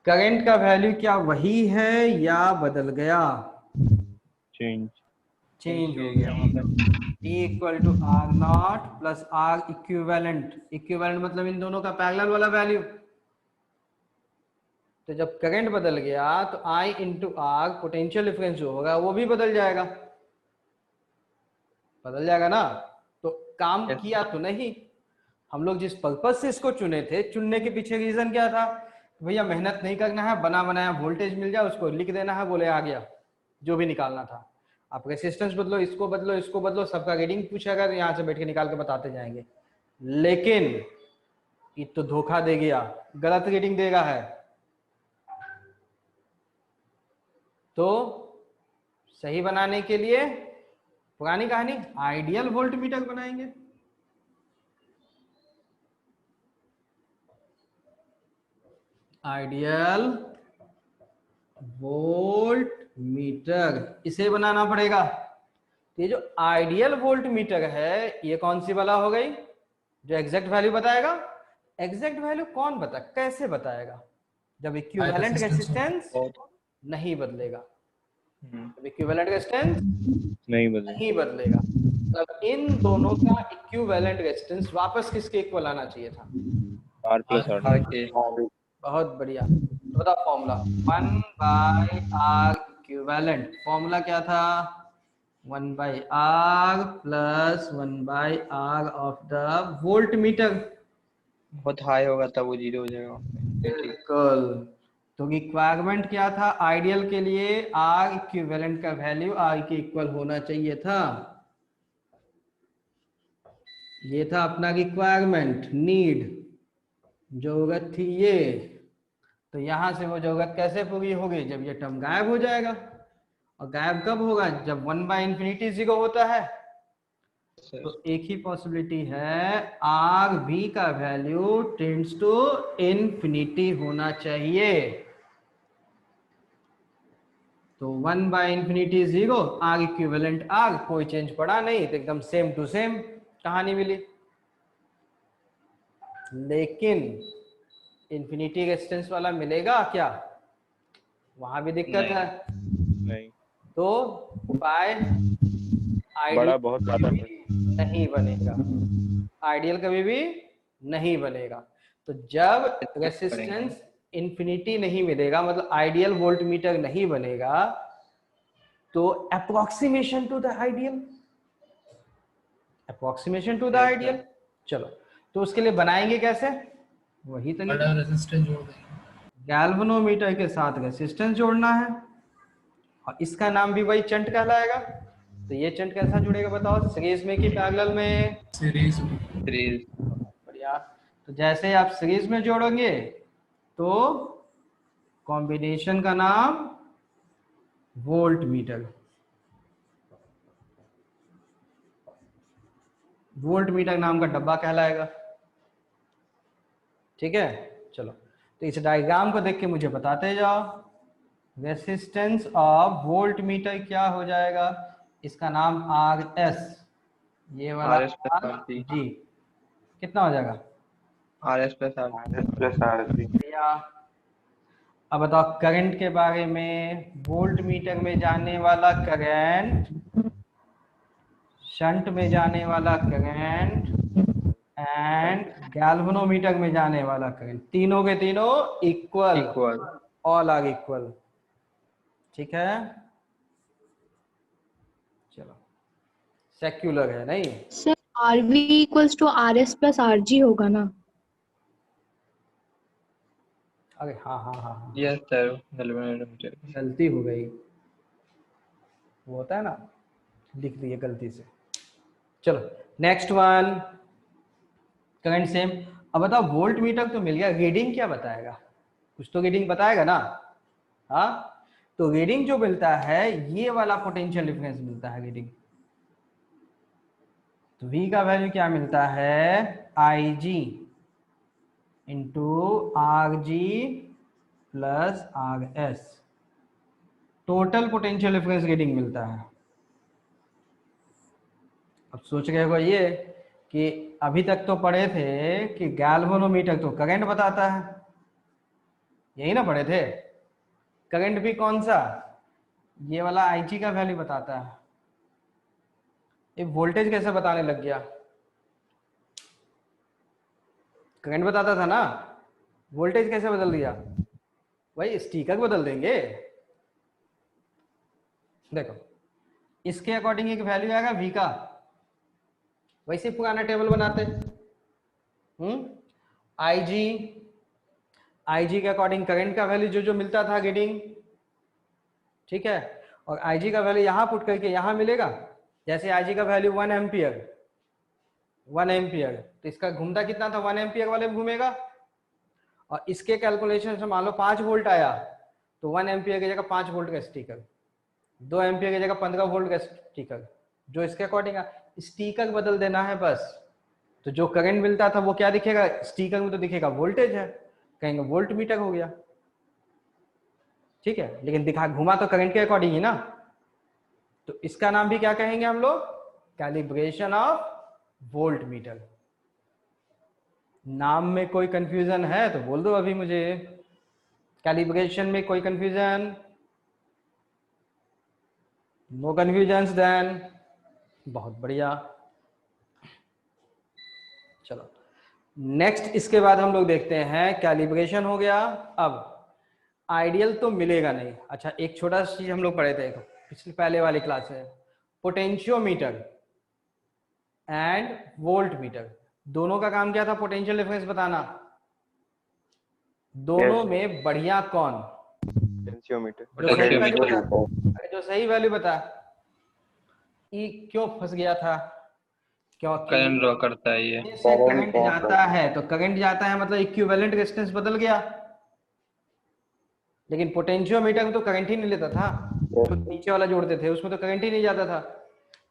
करंट का वैल्यू क्या वही है या बदल गया? चेंज हो गया। E equal to R naught plus R equivalent. Equivalent मतलब इन दोनों का पैरेलल वाला वैल्यू। तो जब करंट बदल गया तो I into R potential difference जो होगा वो भी बदल जाएगा, बदल जाएगा ना। तो काम किया तो नहीं, हम लोग जिस पर्पज से इसको चुने थे, चुनने के पीछे रीजन क्या था, भैया मेहनत नहीं करना है, बना बनाया वोल्टेज मिल जाए उसको लिख देना है, बोले आ गया जो भी निकालना था। आप रेसिस्टेंस बदलो, इसको बदलो, इसको बदलो, सबका रीडिंग पूछेगा तो यहाँ से बैठ के निकाल के बताते जाएंगे। लेकिन ये तो धोखा दे गया, गलत रीडिंग देगा है। तो सही बनाने के लिए पुरानी कहानी, आइडियल वोल्ट मीटर बनाएंगे। आइडियल वोल्ट मीटर इसे बनाना पड़ेगा। ये जो आइडियल वोल्ट मीटर है ये कौन सी वाला हो गई, जो एग्जैक्ट वैल्यू बताएगा। एग्जैक्ट वैल्यू कौन बता, कैसे बताएगा, जब इक्विवेलेंट रेजिस्टेंस नहीं बदलेगा। जब इक्विवेलेंट रेजिस्टेंस नहीं बदलेगा, मतलब इन दोनों का इक्विवेलेंट रेजिस्टेंस वापस किसके इक्वल आना चाहिए था, R plus R के। बहुत बढ़िया। तो बताओ फॉर्मूला 1/R इक्विवेलेंट, फॉर्मूला क्या था, 1/R plus 1/R of the volt meter. बहुत हाई होगा तब वो 0 हो जाएगा। बिल्कुल, तो रिक्वायरमेंट क्या था आइडियल के लिए, R इक्विवेलेंट का वैल्यू R के इक्वल होना चाहिए था। ये था अपना रिक्वायरमेंट, नीड, जरूरत थी ये। तो यहां से वो जरूरत कैसे पूरी होगी, जब ये टर्म गायब हो जाएगा। और गायब कब होगा? जब 1/∞ 0 होता है। तो एक ही पॉसिबिलिटी है, आर वी का वैल्यू टेंड्स टू इन्फिनिटी होना चाहिए। तो 1/∞ 0, आर इक्विवेलेंट आर, कोई चेंज पड़ा नहीं, तो एकदम सेम टू सेम कहानी मिली। लेकिन इन्फिनिटी रेजिस्टेंस वाला मिलेगा क्या? वहां भी दिक्कत नहीं। है। नहीं, तो उपाय बड़ा आइडियल बहुत ज्यादा नहीं बनेगा, आइडियल कभी भी नहीं बनेगा। तो जब रेसिस्टेंस इन्फिनिटी नहीं मिलेगा, मतलब आइडियल वोल्ट मीटर नहीं बनेगा, तो approximation to the ideal, approximation to the Yes, ideal. चलो, तो उसके लिए बनाएंगे कैसे? वही तो नहीं, बड़ा रेजिस्टेंस जोड़ देंगे। गैल्वेनोमीटर के साथ रेसिस्टेंस जोड़ना है, और इसका नाम भी वही चंट कहलाएगा। तो ये चंट कैसा जुड़ेगा बताओ, सीरीज में कि पैरेलल में? सीरीज में। सीरीज। बढ़िया। तो जैसे आप सीरीज में जोड़ोगे तो कॉम्बिनेशन का नाम वोल्ट मीटर, वोल्ट मीटर नाम का डब्बा कहलाएगा। ठीक है, चलो, तो इस डायग्राम को देख के मुझे बताते जाओ, रेसिस्टेंस ऑफ वोल्ट मीटर क्या हो जाएगा? इसका नाम आर एस, ये वाला RS plus RC। जी, कितना हो जाएगा? RS plus RC। बढ़िया। अब बताओ करंट के बारे में, वोल्ट मीटर में जाने वाला करंट, शंट में जाने वाला करंट एंड गैल्वेनोमीटर में जाने वाला करंट, तीनों के तीनों इक्वल, ऑल आर इक्वल। ठीक है, चलो, सेक्युलर है नहीं? Sir RV equals to RS plus RG होगा ना? अरे हाँ हाँ हाँ हाँ, यस सर, गैल्वेनोमीटर। गलती हो गई, वो होता है ना, लिख दिए गलती से। चलो नेक्स्ट वन, करंट सेम। अब बताओ वोल्ट मीटर तो मिल गया, रीडिंग क्या बताएगा? कुछ तो रीडिंग बताएगा ना? हाँ, तो रीडिंग जो मिलता है ये वाला पोटेंशियल डिफरेंस मिलता है रीडिंग। तो V का वैल्यू क्या मिलता है? IG into RG plus RS, total potential difference reading मिलता है। अब सोच रहे हो ये कि अभी तक तो पढ़े थे कि गैल्वेनोमीटर तो करंट बताता है, यही ना पढ़े थे? करंट भी कौन सा? ये वाला IG का वैल्यू बताता है। ये वोल्टेज कैसे बताने लग गया? करंट बताता था ना, वोल्टेज कैसे बदल दिया? भाई स्टिकर बदल देंगे। देखो, इसके अकॉर्डिंग एक वैल्यू आएगा V का, वैसे पुराना टेबल बनाते। IG के अकॉर्डिंग करंट का वैल्यू जो जो मिलता था रीडिंग, ठीक है, और IG का वैल्यू यहां पुट करके यहां मिलेगा। जैसे IG का वैल्यू 1 एम्पियर, 1 एम्पियर, तो इसका घूमता कितना था? 1 एम्पियर वाले में घूमेगा। और इसके कैलकुलेशन से मान लो 5 वोल्ट आया, तो 1 एम्पियर की जगह 5 वोल्ट का स्टिकर, 2 एम्पियर की जगह 15 वोल्ट का स्टिकर, जो इसके अकॉर्डिंग स्टिकर बदल देना है बस। तो जो करंट मिलता था वो क्या दिखेगा? स्टिकर में तो दिखेगा वोल्टेज है, कहेंगे वोल्ट मीटर हो गया। ठीक है, लेकिन दिखा घुमा तो करंट के अकॉर्डिंग ही ना। तो इसका नाम भी क्या कहेंगे हम लोग? Calibration of volt meter. नाम में कोई कंफ्यूजन है तो बोल दो अभी मुझे। कैलिब्रेशन में कोई कंफ्यूजन? नो कंफ्यूजन देन बहुत बढ़िया। चलो नेक्स्ट, इसके बाद हम लोग देखते हैं, कैलिब्रेशन हो गया। अब आइडियल तो मिलेगा नहीं। अच्छा, एक छोटा सा चीज हम लोग पढ़े थे पिछले पहले वाली क्लास में, पोटेंशियोमीटर एंड वोल्ट मीटर, दोनों का काम क्या था? पोटेंशियल डिफरेंस बताना। दोनों में बढ़िया कौन? पोटेंशियोमीटर। जो सही वैल्यू बता। ई क्यों फंस गया था? क्योंकि करंट ड्रॉ करता है ये। करंट जाता है, तो करंट जाता है मतलब इक्विवेलेंट रेजिस्टेंस बदल गया। लेकिन पोटेंशियोमीटर में तो करंट ही नहीं लेता था, तो नीचे वाला जोड़ते थे, उसमें तो करंट ही नहीं जाता था,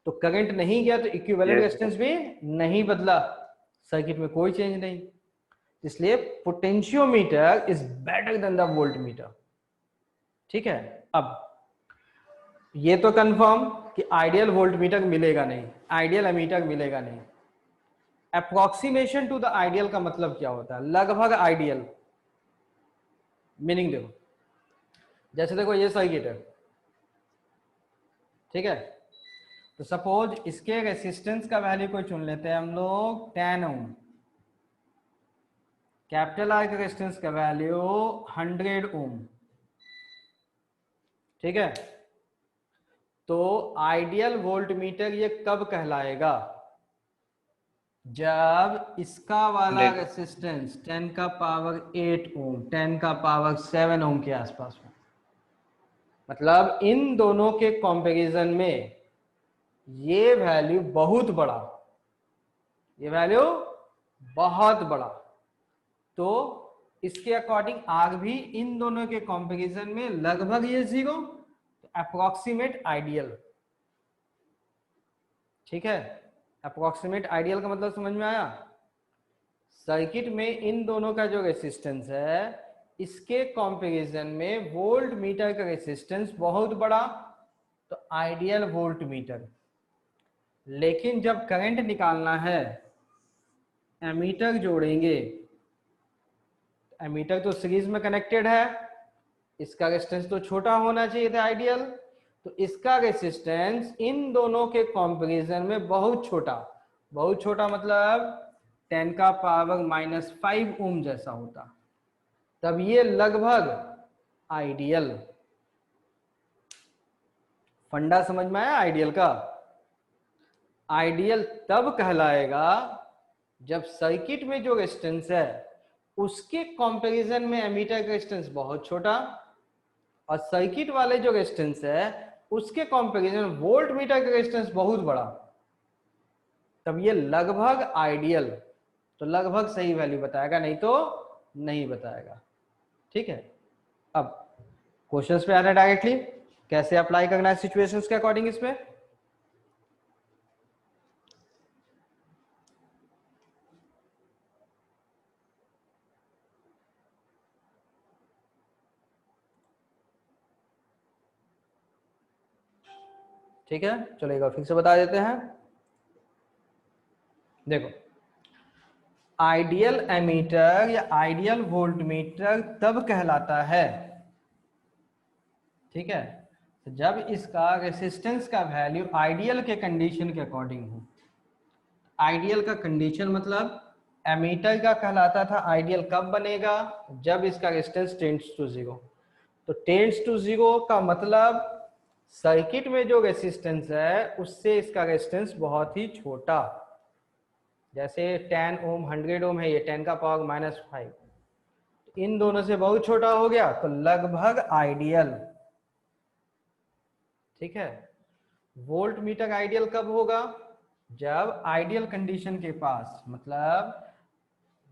तो करंट नहीं गया तो इक्विवेलेंट Yes. रेजिस्टेंस भी नहीं बदला, सर्किट में कोई चेंज नहीं। इसलिए potentiometer is better than the voltmeter. ठीक है, अब ये तो कंफर्म कि आइडियल वोल्टमीटर मिलेगा नहीं, आइडियल एमीटर मिलेगा नहीं। अप्रोक्सीमेशन टू द आइडियल का मतलब क्या होता है? लगभग आइडियल। मीनिंग देखो, जैसे देखो ये सर्किट है, ठीक है, तो सपोज इसके रेसिस्टेंस का वैल्यू कोई चुन लेते हैं हम लोग 10 ओम, कैपिटल आर का रेजिस्टेंस का वैल्यू 100 ओम। ठीक है, तो आइडियल वोल्टमीटर ये कब कहलाएगा? जब इसका वाला 100 रेसिस्टेंस 10 का पावर 8 ओम, 10 का पावर 7 ओम के आसपास हो। मतलब इन दोनों के कंपैरिजन में ये वैल्यू बहुत बड़ा, ये वैल्यू बहुत बड़ा, तो इसके अकॉर्डिंग आग भी इन दोनों के कंपैरिजन में लगभग ये 0, तो अप्रोक्सीमेट आइडियल। ठीक है, अप्रोक्सीमेट आइडियल का मतलब समझ में आया? सर्किट में इन दोनों का जो रेसिस्टेंस है, इसके कंपैरिजन में वोल्ट मीटर का रेसिस्टेंस बहुत बड़ा, तो आइडियल वोल्ट मीटर। लेकिन जब करंट निकालना है, एमीटर जोड़ेंगे, एमीटर तो सीरीज में कनेक्टेड है, इसका रेजिस्टेंस तो छोटा होना चाहिए था आइडियल, तो इसका रेजिस्टेंस इन दोनों के कंपैरिजन में बहुत छोटा, बहुत छोटा मतलब 10 का पावर -5 ओम जैसा होता, तब ये लगभग आइडियल। फंडा समझ में आया आइडियल का? आइडियल तब कहलाएगा जब सर्किट में जो रेजिस्टेंस है उसके कंपैरिजन में एमीटर का रेजिस्टेंस बहुत छोटा, और सर्किट वाले जो रेजिस्टेंस है उसके कंपैरिजन वोल्ट मीटर का रेजिस्टेंस बहुत बड़ा, तब ये लगभग आइडियल। तो लगभग सही वैल्यू बताएगा, नहीं तो नहीं बताएगा। ठीक है, अब क्वेश्चंस पे आ रहे हैं डायरेक्टली, कैसे अप्लाई करना है सिचुएशंस के अकॉर्डिंग इसमें। ठीक है, चलो एक बार फिर से बता देते हैं। देखो, आइडियल एमीटर या आइडियल वोल्टमीटर तब कहलाता है, ठीक है, तो जब इसका रेसिस्टेंस का वैल्यू आइडियल के कंडीशन के अकॉर्डिंग हो। आइडियल का कंडीशन मतलब एमीटर का कहलाता था आइडियल कब बनेगा? जब इसका रेजिस्टेंस टेंड्स टू 0। तो टेंड्स टू 0 का मतलब सर्किट में जो रेसिस्टेंस है उससे इसका रेजिस्टेंस बहुत ही छोटा, जैसे 10 ओम 100 ओम है, ये 10 का पावर -5, इन दोनों से बहुत छोटा हो गया, तो लगभग आइडियल। ठीक है, वोल्ट मीटर आइडियल कब होगा? जब आइडियल कंडीशन के पास, मतलब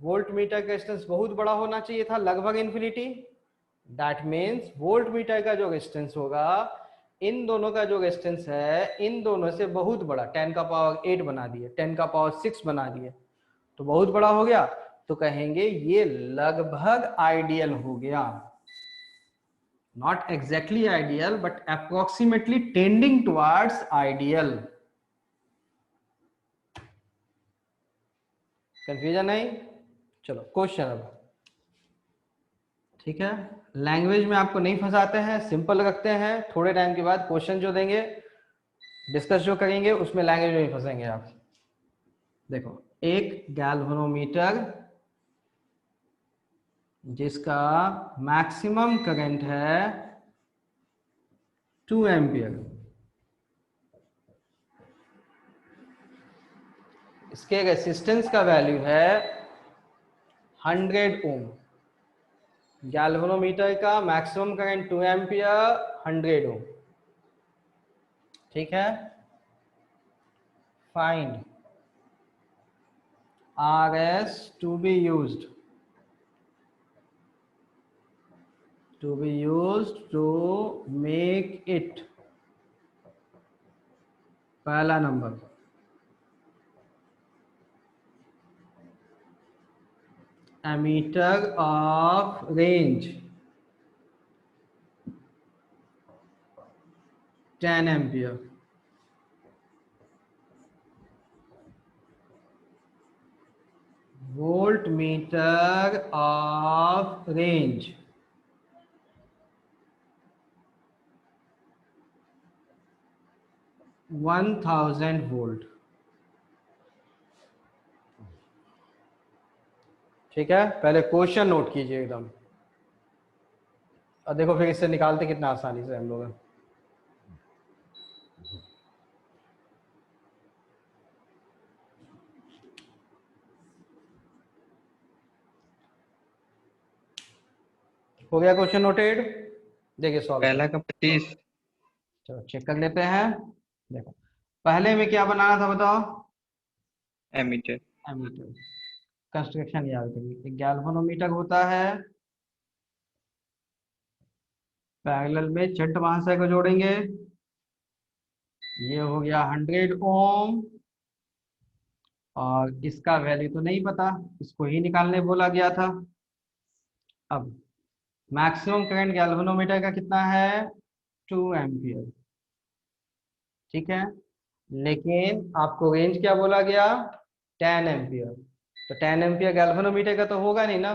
वोल्ट मीटर का रेजिस्टेंस बहुत बड़ा होना चाहिए था, लगभग infinity. That means volt meter का जो रेजिस्टेंस होगा, इन दोनों का जो रेजिस्टेंस है इन दोनों से बहुत बड़ा, 10 का पावर 8 बना दिए, 10 का पावर 6 बना दिए, तो बहुत बड़ा हो गया, तो कहेंगे ये लगभग आइडियल हो गया। Not exactly ideal but approximately tending towards ideal. Confusion नहीं? चलो क्वेश्चन अब। ठीक है, लैंग्वेज में आपको नहीं फंसाते हैं, सिंपल रखते हैं, थोड़े टाइम के बाद क्वेश्चन जो देंगे, डिस्कस जो करेंगे उसमें लैंग्वेज में नहीं फंसेंगे आप। देखो, एक गैल्वेनोमीटर जिसका मैक्सिमम करंट है 2 एम्पियर, इसके रेसिस्टेंस का वैल्यू है 100 ओम। गैल्वेनोमीटर का मैक्सिमम करंट 2 एम्पियर, 100 ओम। ठीक है, find RS to be used. to be used to make it. पहला नंबर, emitter of range 10 ampere. Voltmeter of range 1000 volt. ठीक है, पहले क्वेश्चन नोट कीजिए एकदम, और देखो फिर इससे निकालते कितना आसानी से हम लोग। हो गया क्वेश्चन नोटेड? देखिए सॉल्व, पहला का 25, चलो चेक कर लेते हैं। देखो पहले में क्या बनाना था बताओ? एमीटर। एमीटर। कंस्ट्रक्शन याद करिए, एक गैल्वेनोमीटर होता है, पैरेलल में छठ महाशय को जोड़ेंगे, ये हो गया 100 ओम, और इसका वैल्यू तो नहीं पता, इसको ही निकालने बोला गया था। अब मैक्सिमम करंट गैल्वेनोमीटर का कितना है? 2 एम्पियर, ठीक है, लेकिन आपको रेंज क्या बोला गया? 10 एम्पियर। तो 10 एम्पियर गैल्वेनोमीटर का तो होगा नहीं ना,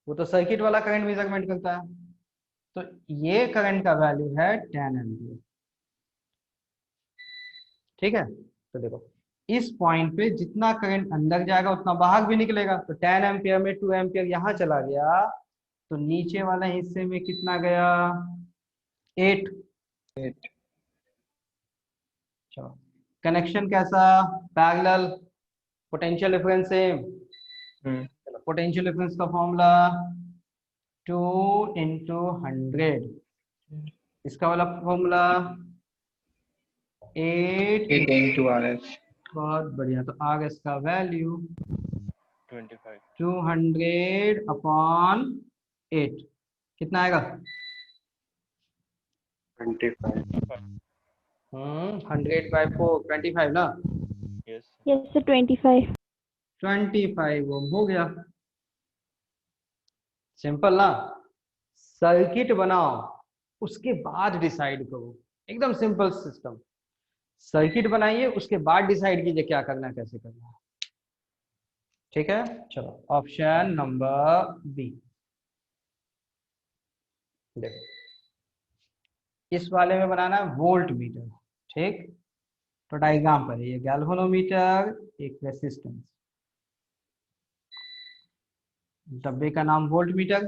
वो तो सर्किट वाला करंट मेजरमेंट करता है। तो ये करंट का वैल्यू है 10 एम्पियर, ठीक है। तो देखो इस पॉइंट पे जितना करंट अंदर जाएगा उतना बाहर भी निकलेगा, तो 10 एम्पियर में 2 एम्पियर यहाँ चला गया, तो नीचे वाले हिस्से में कितना गया? 8। चलो कनेक्शन कैसा? Parallel, potential difference same. चलो पोटेंशियल डिफरेंस का फॉर्मूला 2 × 100, इसका वाला फॉर्मूला 8 into RS। बहुत बढ़िया। तो आर एस का वैल्यू 25। 200/8 कितना आएगा? 25। 100/4 25 ना? Yes. Yes, sir. 25. 25 ओम हो गया। सिंपल ना? सर्किट बनाओ उसके बाद डिसाइड करो, एकदम सिंपल सिस्टम। सर्किट बनाइए उसके बाद डिसाइड कीजिए क्या करना है, कैसे करना है, ठीक है। चलो ऑप्शन नंबर बी देखो, इस वाले में बनाना है वोल्ट मीटर, ठीक। तो डायग्राम पर ये गैल्वेनोमीटर, एक रेसिस्टेंस, डब्बे का नाम वोल्ट मीटर।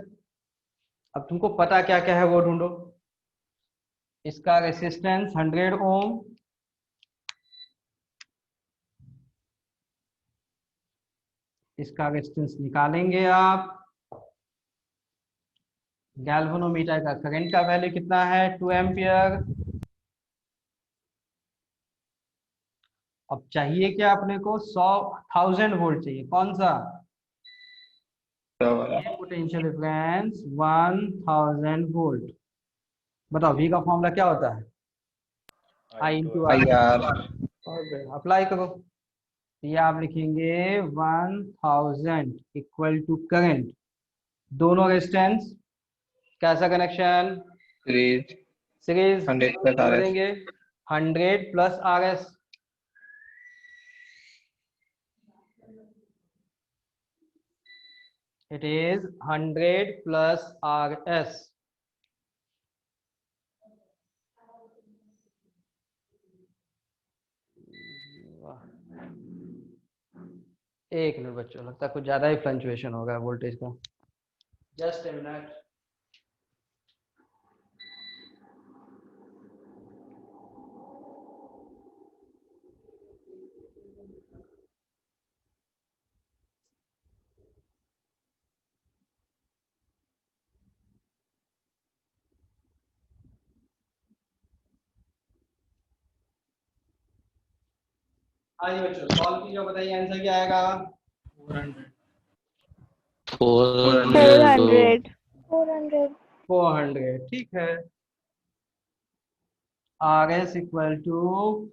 अब तुमको पता क्या क्या है वो ढूंढो। इसका रेसिस्टेंस 100 ओम, इसका रेजिस्टेंस निकालेंगे आप। गैल्वेनोमीटर का करंट का वैल्यू कितना है? 2 एम्पियर। अब चाहिए क्या अपने को? 1000 वोल्ट चाहिए। कौन सा? Potential difference 1000 volt. बताओ V का फॉर्मूला क्या होता है? I × R। अप्लाई करो, ये आप लिखेंगे 1000 इक्वल टू करंट, दोनों रेजिस्टेंस कैसा कनेक्शन? Series 100 + RS। करेंगे 100 + RS। It is 100 + RS। एक मिनट बच्चों, लगता है कुछ ज्यादा ही फ्लक्चुएशन होगा वोल्टेज का। Just a minute. हाँ जी बच्चों, सॉल्व कीजिए, बताइए आंसर क्या आएगा? 400। 400. 400. 400, ठीक है। RS equal to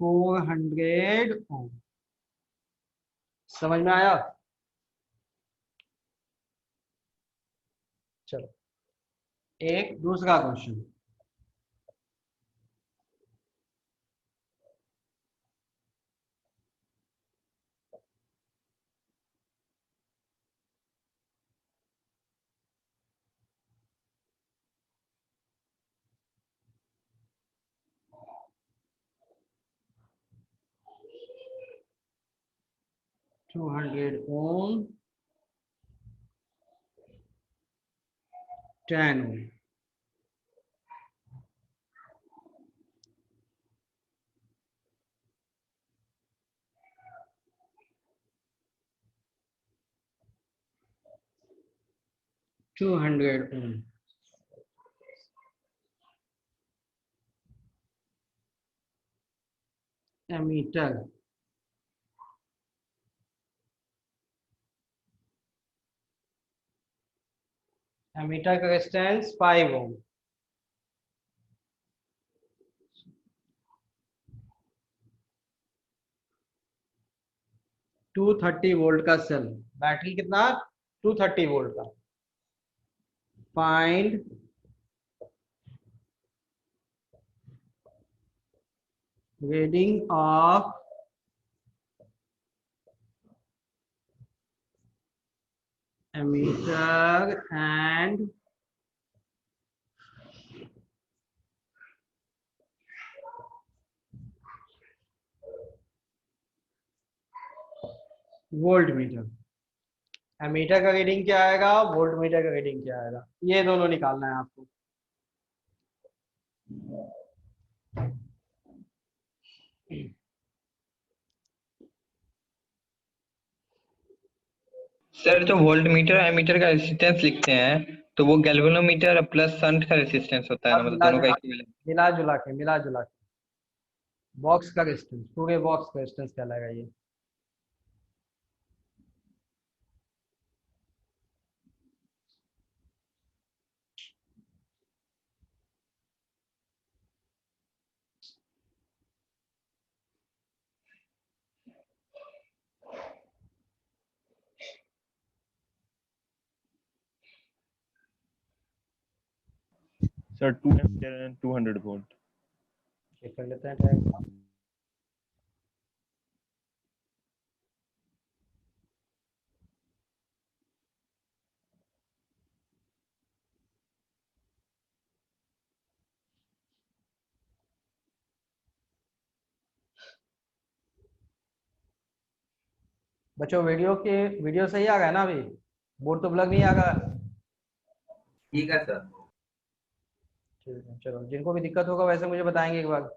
400 ohm. समझ में आया? चलो एक दूसरा question. Two 200 ohm, 10 ohm. Two 200 ohm. Ammeter ammeter का रेजिस्टेंस 5 ओम। 230 वोल्ट का सेल, बैटरी कितना? 230 वोल्ट का। Find reading of ammeter and voltmeter. Ammeter का रीडिंग क्या आएगा, वोल्ट मीटर का रीडिंग क्या आएगा, ये दोनों निकालना है आपको। सर जो वोल्ट मीटर और एमीटर का रेजिस्टेंस लिखते हैं तो वो गैल्वेनोमीटर प्लस शंट का रेजिस्टेंस होता है ना, मतलब दोनों का इक्विवेलेंट। मिला जुला के बॉक्स का रेजिस्टेंस, पूरे बॉक्स का रेजिस्टेंस कहलाएगा ये। Sir, 2 ampere and 200 volt. Check कर लेते हैं टैग। बच्चों वीडियो सही आ गया ना? अभी बोर्ड तो ब्लर नहीं आ गया? ठीक है सर। ठीक है, चलो जिनको भी दिक्कत होगा वैसे मुझे बताएंगे एक बार।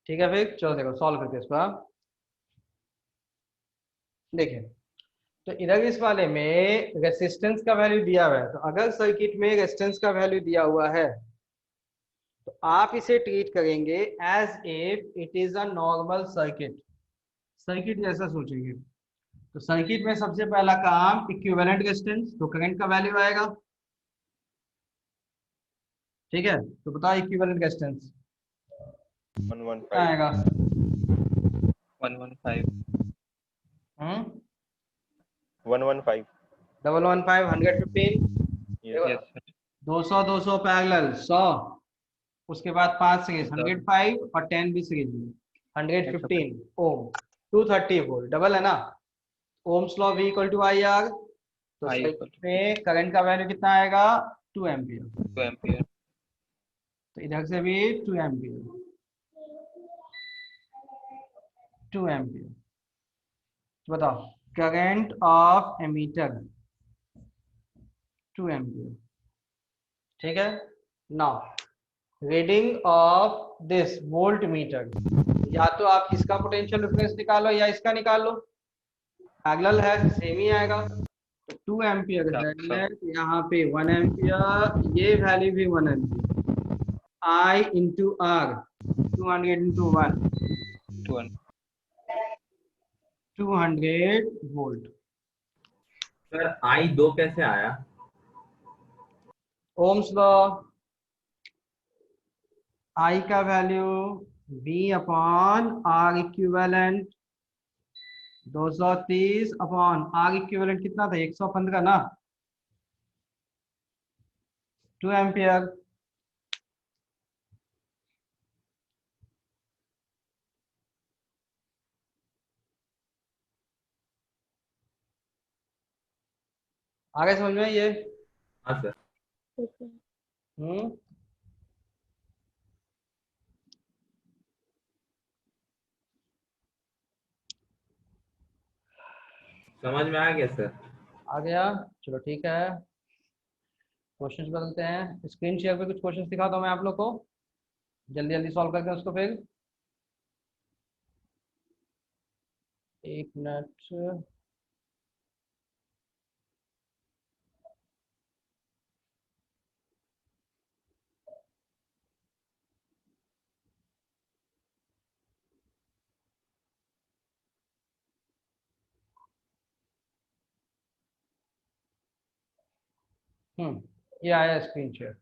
ठीक है फिर चलो देखो सॉल्व करते हैं इसको। हाँ? देखिए तो इधर इस वाले में रेसिस्टेंस का वैल्यू दिया हुआ है, तो अगर सर्किट में रेसिस्टेंस का वैल्यू दिया हुआ है तो आप इसे ट्रीट करेंगे as if it is a normal circuit. Circuit जैसा सोचेंगे। तो सर्किट में सबसे पहला काम इक्विवेलेंट रेजिस्टेंस, तो करंट का वैल्यू आएगा। ठीक है, तो बताओ इक्विवेलेंट रेजिस्टेंस 115. आएगा। 115। 115. 115 115 Yes. Yes sir. 200 200 पैरेलल 100, उसके बाद 5 सीरीज 105 और 10 भी सीरीज में 115 ओम। 230 वोल्ट डबल है ना, ohm's law V equal to I R. तो I सर्किट में करंट का वैल्यू कितना आएगा? 2 एम्पियर। 2 एम्पियर। तो इधर से भी 2 एम्पियर, 2 एम्पियर। तो बताओ करंट ऑफ एमीटर 2 एम्पियर। ठीक है, now reading of this volt meter, या तो आप इसका पोटेंशियल डिफरेंस निकालो या इसका निकाल लो, पैरेलल है सेम ही आएगा। तो 2 एम्पियर है तो यहाँ पे 1 एम्पियर, ये वैल्यू भी 1 ampere. I into R, 200 into 1, 200 volt. Sir I 2 कैसे आया? Ohm's law, I का value V upon R equivalent 230 upon R equivalent कितना था? 115 ना, 2 एम्पियर। आगे समझ में ये? हाँ सर। हम्म, समझ में आ गया सर। आ गया, चलो ठीक है। क्वेश्चंस बदलते हैं, स्क्रीन शेयर पे कुछ क्वेश्चंस दिखाता हूँ मैं आप लोग को, जल्दी जल्दी सॉल्व करते हैं उसको फिर। एक मिनट। ये आया screen share.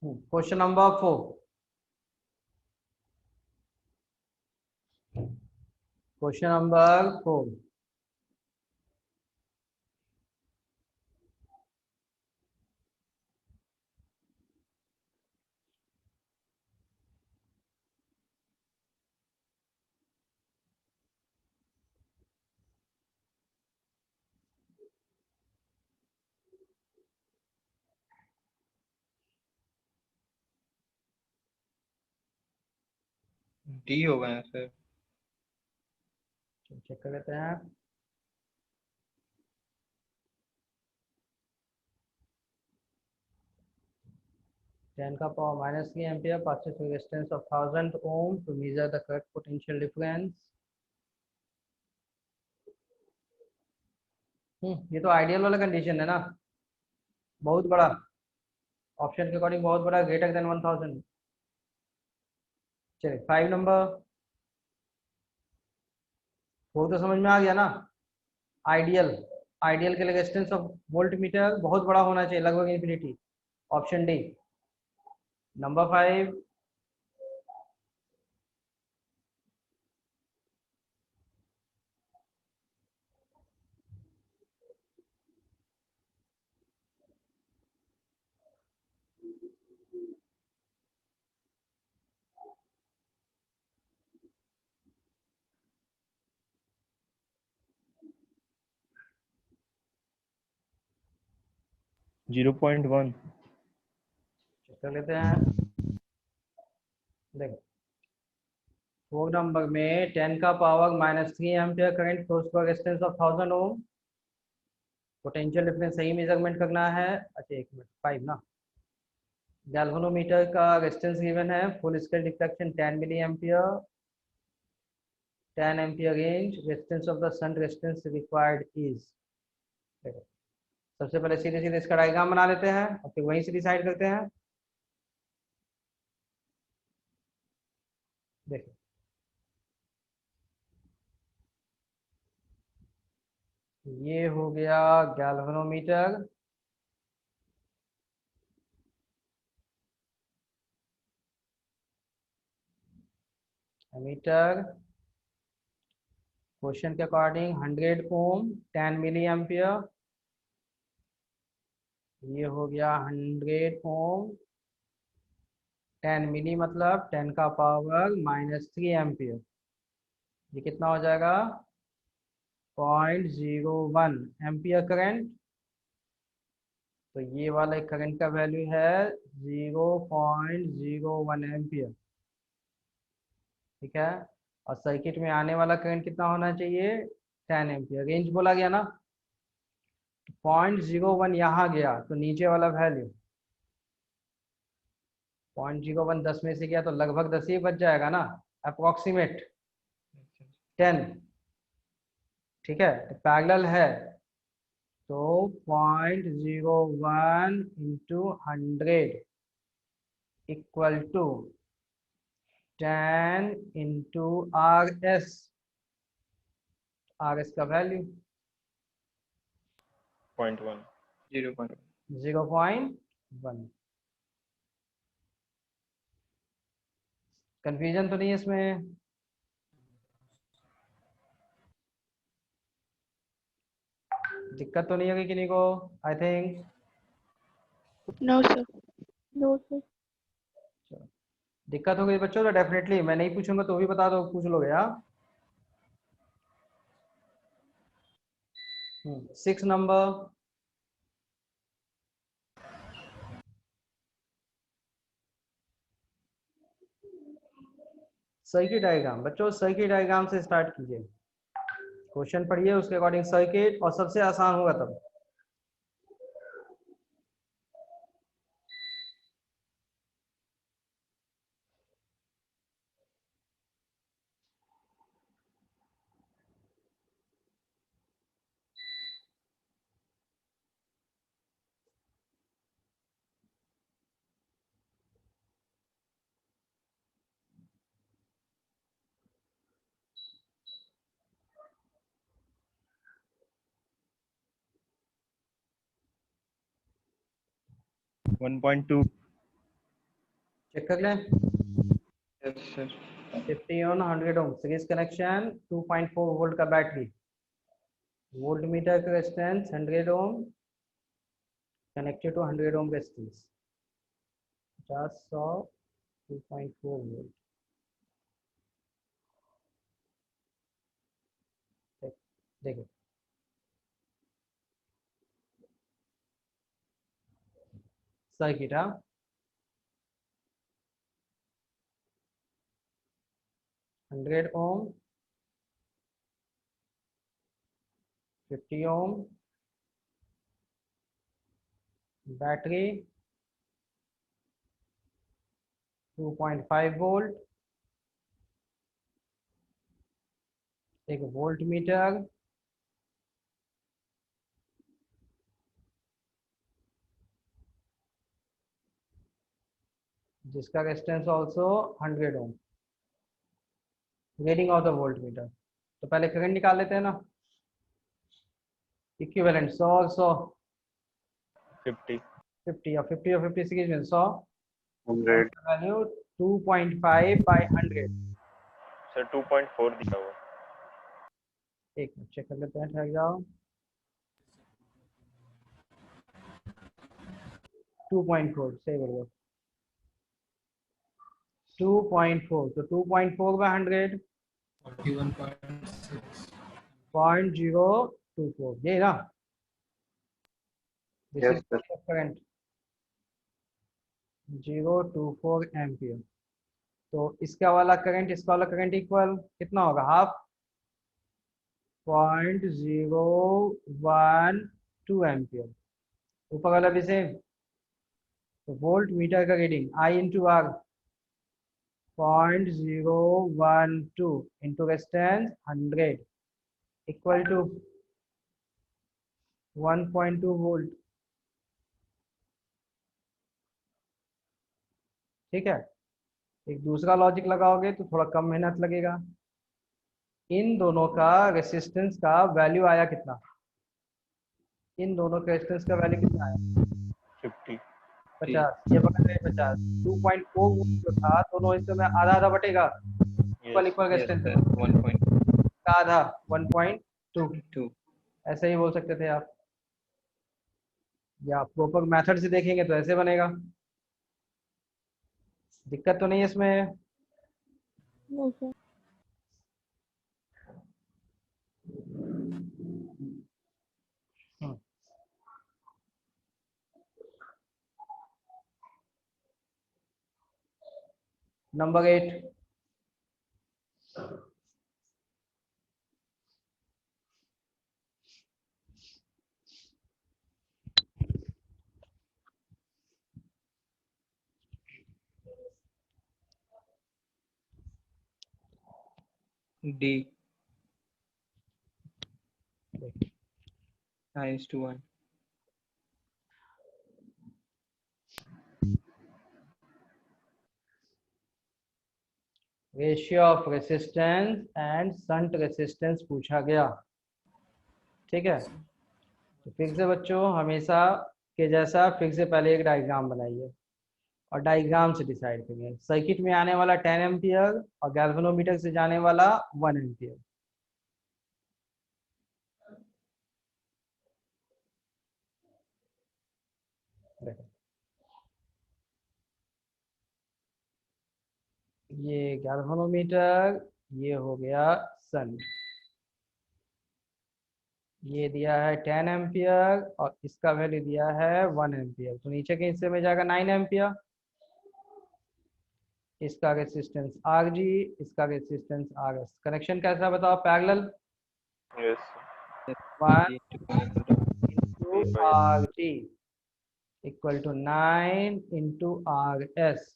Question number 4, question number 4। D होगा यहाँ सर। चेक कर लेते हैं। टेन का power minus 3 ampere passes through resistance of 1000 ohm to measure the correct potential difference। ये तो आइडियल वाला कंडीशन है ना, बहुत बड़ा, ऑप्शन के अकॉर्डिंग बहुत बड़ा, ग्रेटर देन 1000। चलिए 5 नंबर, 4 तो समझ में आ गया ना। आइडियल, आइडियल के लिए रेजिस्टेंस ऑफ वोल्ट मीटर बहुत बड़ा होना चाहिए, लगभग infinity, option D. Number 5, zero point one. Check कर लेते हैं। देखो 4 नंबर में 10 का power minus 3 ampere current flows for resistance of 1000 ohm, potential difference सही मेजरमेंट करना है। अच्छा एक मिनट, 5 ना। गैल्वेनोमीटर का रेजिस्टेंस गिवन है, full scale deflection 10 milli ampere, 10 ampere range, resistance of the shunt resistance required is. सबसे पहले सीधे सीधे इसका डायग्राम बना लेते हैं और फिर वहीं से डिसाइड करते हैं। देखो ये हो गया गैल्वेनोमीटर, एमीटर, क्वेश्चन के अकॉर्डिंग 100 ओम, 10 मिली एम्पियर, ये हो गया 100 ओम, 10 मिली मतलब 10 का पावर माइनस 3 एम्पियर, ये कितना हो जाएगा? 0.01 एम्पियर करंट। तो ये वाला करंट का वैल्यू है 0.01 एम्पियर, ठीक है। और सर्किट में आने वाला करंट कितना होना चाहिए? 10 एम्पियर। रेंज बोला गया ना, 0.01 यहाँ गया तो नीचे वाला वैल्यू 0.01 10 में से गया तो लगभग 10 ही बच जाएगा ना, अप्रोक्सीमेट 10, ठीक है, पैरेलल है तो 0.01 into 100 equal to 10 into RS, RS का वैल्यू 0.1. 0.1। कंफ्यूजन तो नहीं है इसमें? दिक्कत तो नहीं होगी किन्हीं को? I think No, sir. No, sir. दिक्कत हो गई बच्चों तो डेफिनेटली मैं नहीं पूछूंगा तो भी बता दो, पूछ लोगे। हाँ, 6 नंबर। सर्किट डायग्राम बच्चों, सर्किट डायग्राम से स्टार्ट कीजिए। क्वेश्चन पढ़िए उसके अकॉर्डिंग सर्किट, और सबसे आसान होगा तब। One point two. चेक कर लें। Yes sir. 50 on 100 ohm series connection, 2.4 volt का बैटरी, वोल्ट मीटर का resistance 100 ohm connected to 100 ohm resistance, 50 100 2.4 volt. देखो सर्किट, हाँ 100 ओम 50 ओम बैटरी 2.5 वोल्ट, एक वोल्ट मीटर, जिसका resistance also 100 ohm, reading of the voltmeter. तो पहले करंट निकाल लेते हैं ना, इक्विवेलेंट 100 और 100 50. 50 और 50 और 50 सीरीज में 100, 100. Value 2.5 by 100। Sir, 2.4 दिया हुआ. एक मिनट चेक कर लेते हैं, ठहर जाओ। 2.4 सही बोल रहे हो, 2.4 तो 2.4 बाई 100 41.6। 0.024, ये ना, this Yes, is sir. Current 024 ampere. तो इसका वाला करंट, इसका वाला करंट इक्वल कितना होगा? Half, 0.012 ampere. ऊपर वाला भी सेम, तो वोल्ट मीटर का reading I into R 0.012 into resistance 100 equal to 1.2 volt. ठीक है, एक दूसरा लॉजिक लगाओगे तो थोड़ा कम मेहनत लगेगा। इन दोनों का रेसिस्टेंस का वैल्यू आया कितना? इन दोनों के रेसिस्टेंस का वैल्यू कितना आया? 50. 50। ये पकड़ रहे 50, 2.4 वोल्ट जो था दोनों हिस्सों में आधा आधा बटेगा, equal Yes. Equal yes resistance sir. 1.2। का आधा 1.2, ऐसे ही बोल सकते थे आप, या प्रॉपर मेथड से देखेंगे तो ऐसे बनेगा। दिक्कत तो नहीं है इसमें? No, sir. Number 8, D 9:1. Ratio of resistance and shunt resistance पूछा गया। ठीक है, तो फिर से बच्चों हमेशा के जैसा फिर से पहले एक डायग्राम बनाइए और डायग्राम से डिसाइड करिए। सर्किट में आने वाला 10 एम्पियर और गैल्वेनोमीटर से जाने वाला 1 एम्पियर। ये गैल्वेनोमीटर, ये हो गया सन, ये दिया है 10 एम्पियर और इसका वैल्यू दिया है 1 एम्पियर। तो नीचे के हिस्से में जाएगा 9 एम्पियर। इसका रेसिस्टेंस आर जी, इसका रेसिस्टेंस आर एस। कनेक्शन कैसा बताओ? Parallel. Yes. 1 D into R G equal to 9 into R S.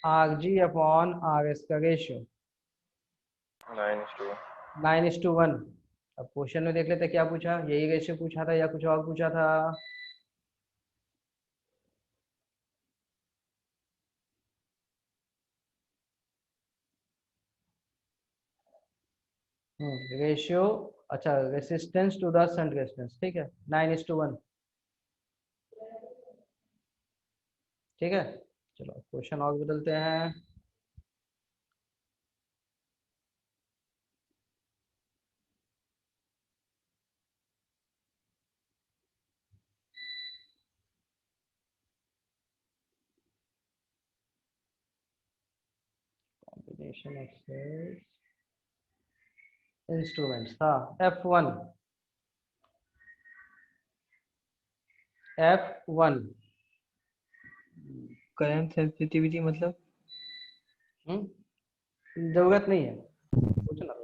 R G upon R S का रेशियो 9:1. 9:1। अब क्वेश्चन में देख लेते क्या पूछा, यही रेशियो पूछा था या कुछ और पूछा था? रेशियो, अच्छा resistance to the shunt resistance. ठीक है, 9:1। ठीक है, चलो क्वेश्चन और बदलते हैं। कॉम्बिनेशन ऑफ इंस्ट्रूमेंट्स था F1। F1 करंट सेंसिटिविटी मतलब जरूरत नहीं है, पूछना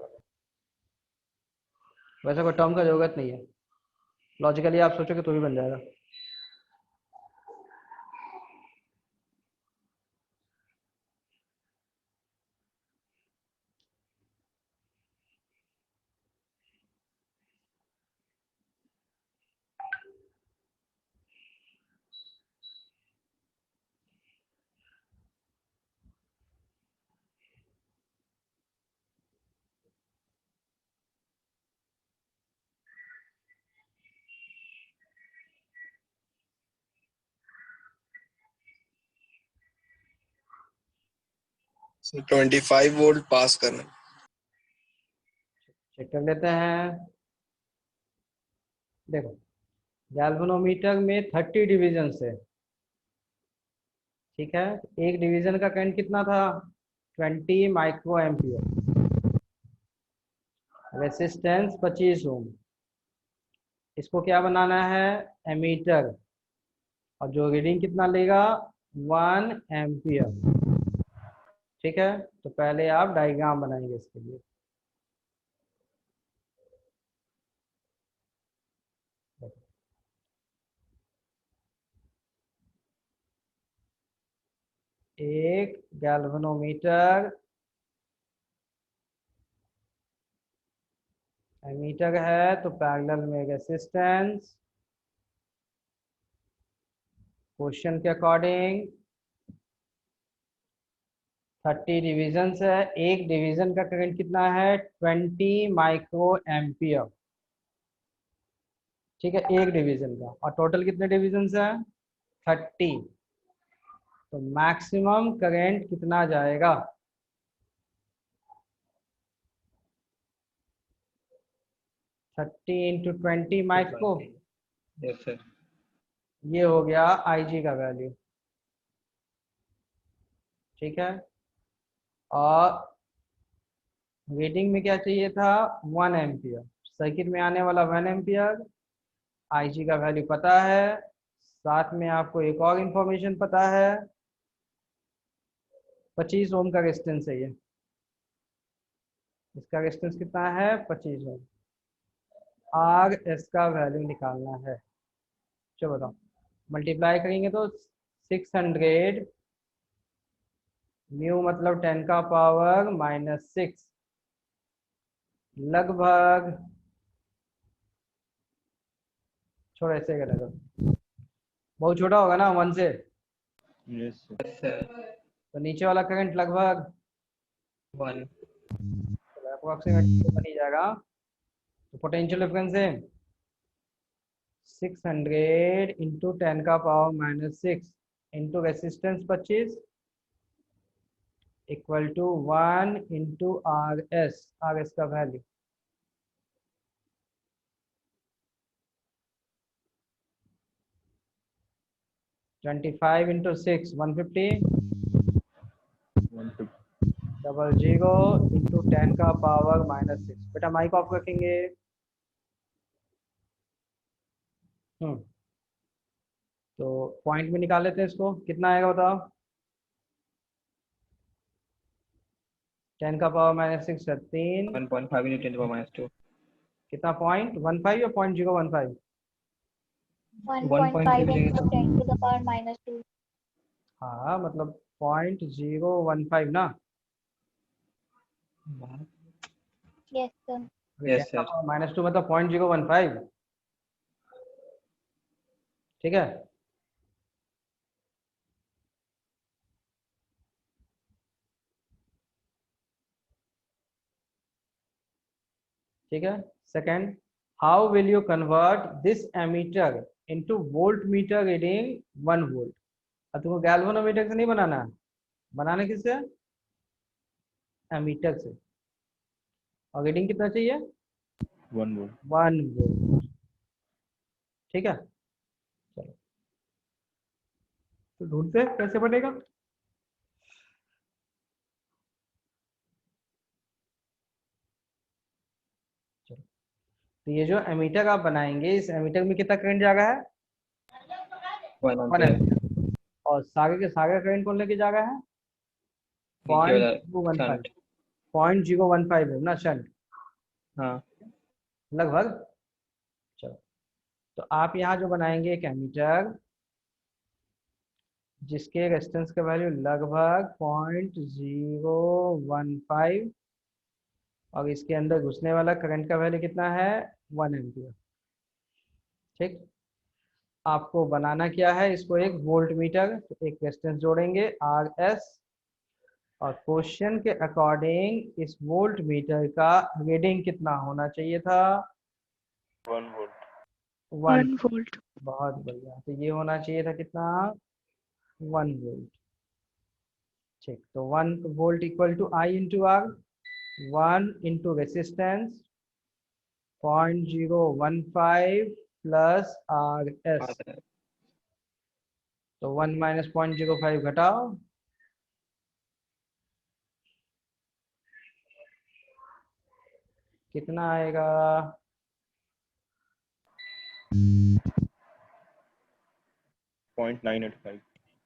वैसे कोई टर्म का जरूरत नहीं है, लॉजिकली आप सोचोगे तो भी बन जाएगा। So 25 वोल्ट पास करना। चेक कर लेते हैं। देखो गैल्वेनोमीटर में 30 डिवीजन है। ठीक है, एक डिवीजन का करंट कितना था? 20 माइक्रो एम्पियर। रेसिस्टेंस 25 ओम। इसको क्या बनाना है? एमीटर, और जो रीडिंग कितना लेगा? 1 एम्पियर। ठीक है, तो पहले आप डायग्राम बनाएंगे इसके लिए। एक गैल्वेनोमीटर, एमीटर है तो पैरेलल में रेसिस्टेंस। क्वेश्चन के अकॉर्डिंग 30 डिविजन्स है। एक डिवीजन का करंट कितना है? 20 माइक्रो एम्पियर। ठीक है, एक डिवीजन का, और टोटल कितने डिविजन्स है? 30। तो मैक्सिमम करंट कितना जाएगा? 30 इंटू 20 माइक्रो। Yes sir. ये हो गया IG का वैल्यू। ठीक है, और रीडिंग में क्या चाहिए था? 1 एम्पियर। सर्किट में आने वाला 1 एम्पियर। IG का वैल्यू पता है, साथ में आपको एक और इंफॉर्मेशन पता है, 25 ओम का रेजिस्टेंस है ये। इसका रेजिस्टेंस कितना है? 25 ओम। RS का वैल्यू निकालना है। चलो बताओ, मल्टीप्लाई करेंगे तो 600 म्यू मतलब 10 का पावर -6 लगभग, छोड़ो ऐसे कर दो, बहुत छोटा होगा ना 1 से, Yes, sir. Yes, sir. तो नीचे वाला करंट लगभग 1. अप्रोक्सीमेट बन ही जाएगा। तो पोटेंशियल डिफरेंस है 600 into 10⁻⁻6 into resistance 25 equal to 1 into R S का वैल्यू 25 इंटू 6 150 150. 00 इंटू 10⁻⁻6। बेटा माइक ऑफ रखेंगे। तो पॉइंट में निकाल लेते हैं इसको, कितना आएगा बताओ। 10⁻⁻6 है 3, 1.5 into 10⁻². कितना 0.15 या 0.015? 1.5 into 10 to the power minus 2. हाँ मतलब 0.015 ना। Yes, sir. Yes, sir. -2 मतलब 0.015, ठीक है। ठीक है। Second, how will you convert this ammeter into volt meter reading 1 volt. अब तुमको गैल्वेनोमीटर से नहीं बनाना है, बनाना किससे, एमीटर से। और रीडिंग कितना चाहिए, 1 volt. 1 वोल्ट, ठीक है। चलो तो ढूंढते हैं कैसे बनेगा। चलो तो ये जो एमीटर आप बनाएंगे, इस एमीटर में कितना करंट जा रहा है, 1 1 ampere. एम्पीयर। और सारे के सारे करंट कौन लेके जा रहा है, नीचे वाला 0.015, shunt. 0.015 है ना शंट हाँ. लगभग। चलो तो आप यहाँ जो बनाएंगे एक एमीटर जिसके रेजिस्टेंस का वैल्यू लगभग 0.015 और इसके अंदर घुसने वाला करंट का वैल्यू कितना है, 1 एम्पियर। ठीक, आपको बनाना क्या है, इसको एक वोल्ट मीटर, तो एक रेजिस्टेंस जोड़ेंगे RS, और क्वेश्चन के अकॉर्डिंग इस वोल्ट मीटर का रीडिंग कितना होना चाहिए था, 1 volt. 1। 1 volt. बहुत बढ़िया, तो ये होना चाहिए था कितना, 1 वोल्ट। ठीक, तो 1 volt equal to I into R, 1 into resistance 0.015 plus RS, तो 1 माइनस 0.05 घटाओ, कितना आएगा, 0.985.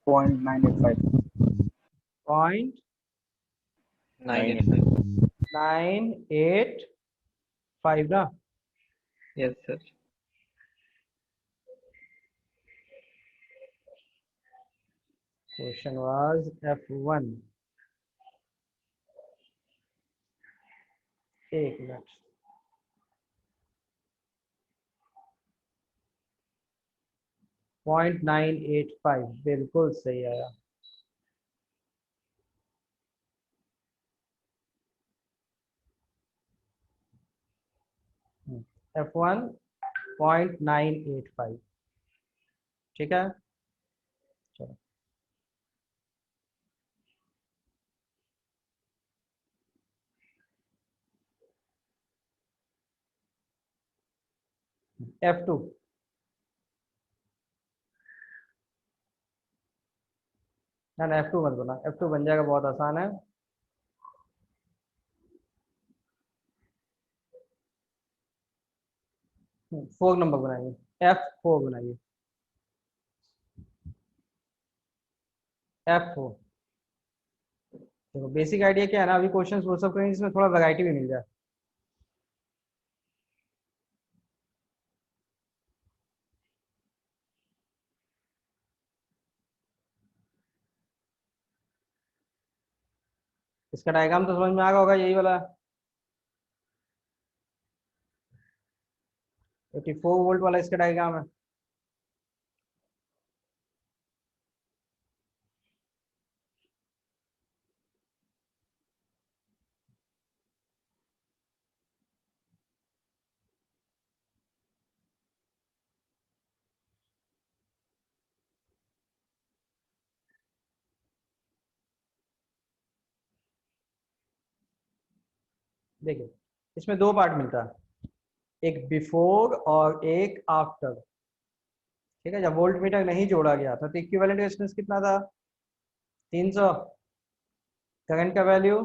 0.985 ना। Yes, sir. Question was F1। एक मिनट, .985 बिल्कुल सही आया। F1 0.985, ठीक है। चलो F2, ना ना F2 मत बना, F2 बन जाएगा, बहुत आसान है। फोर नंबर बनाइए, F4 बनाइए, F4। देखो बेसिक आइडिया क्या है ना, अभी क्वेश्चंस वो सब करेंगे जिसमें थोड़ा वैरायटी भी मिल जाए। इसका डायग्राम तो समझ में आ गया होगा, यही वाला। 84 वोल्ट वाला इसका डायग्राम है। देखिए इसमें दो पार्ट मिलता है, एक बिफोर और एक आफ्टर। ठीक है, जब वोल्ट मीटर नहीं जोड़ा गया था तो इक्विवेलेंट रेजिस्टेंस कितना था? 300। करंट का वैल्यू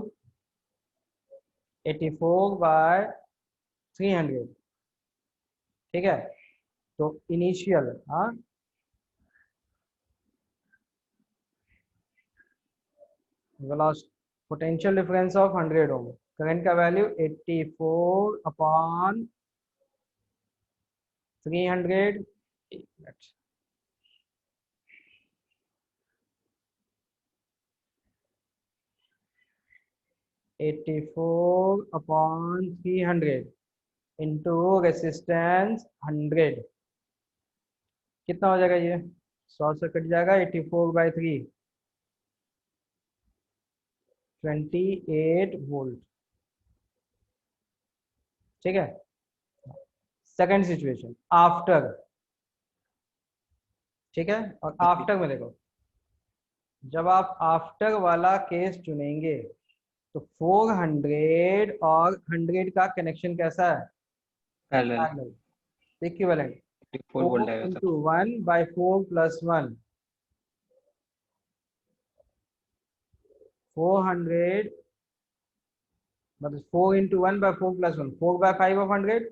84/300। ठीक है, तो इनिशियल, हाँ, potential difference of 100 ohm, current का वैल्यू 84/300। 84/300 इंटू रेसिस्टेंस 100, कितना हो जाएगा ये? 100 से कट जाएगा, 84/3, 28 वोल्ट। ठीक है, सेकंड सिचुएशन आफ्टर। ठीक है, और आफ्टर में देखो, जब आप आफ्टर वाला केस चुनेंगे तो 400 और 100 का कनेक्शन कैसा है? Parallel equivalent. 4 वोल्ट 4 आएगा तब। इंटू 1/4 + 1, 400, मतलब 4 इंटू 1/4 + 1, 4/5 ऑफ 100।